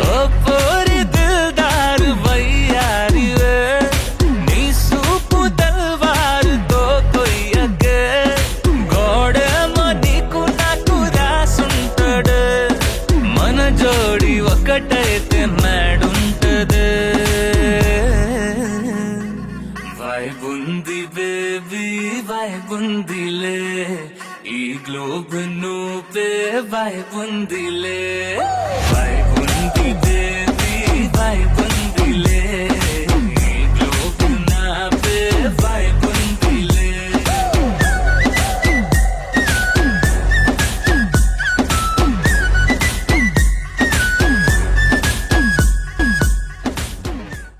ओ पोरी दिलदार वैयारी वे नी सूपु तलवार तो कोई अगे गोड़े मनीकु नाकु रासुंटडे मन जोड़ी ఒకటైతే నాడుంటదే వైబుంది బేబీ వైబుందిలే ఈ గ్లోబ్ నువ్వే వైబుందిలే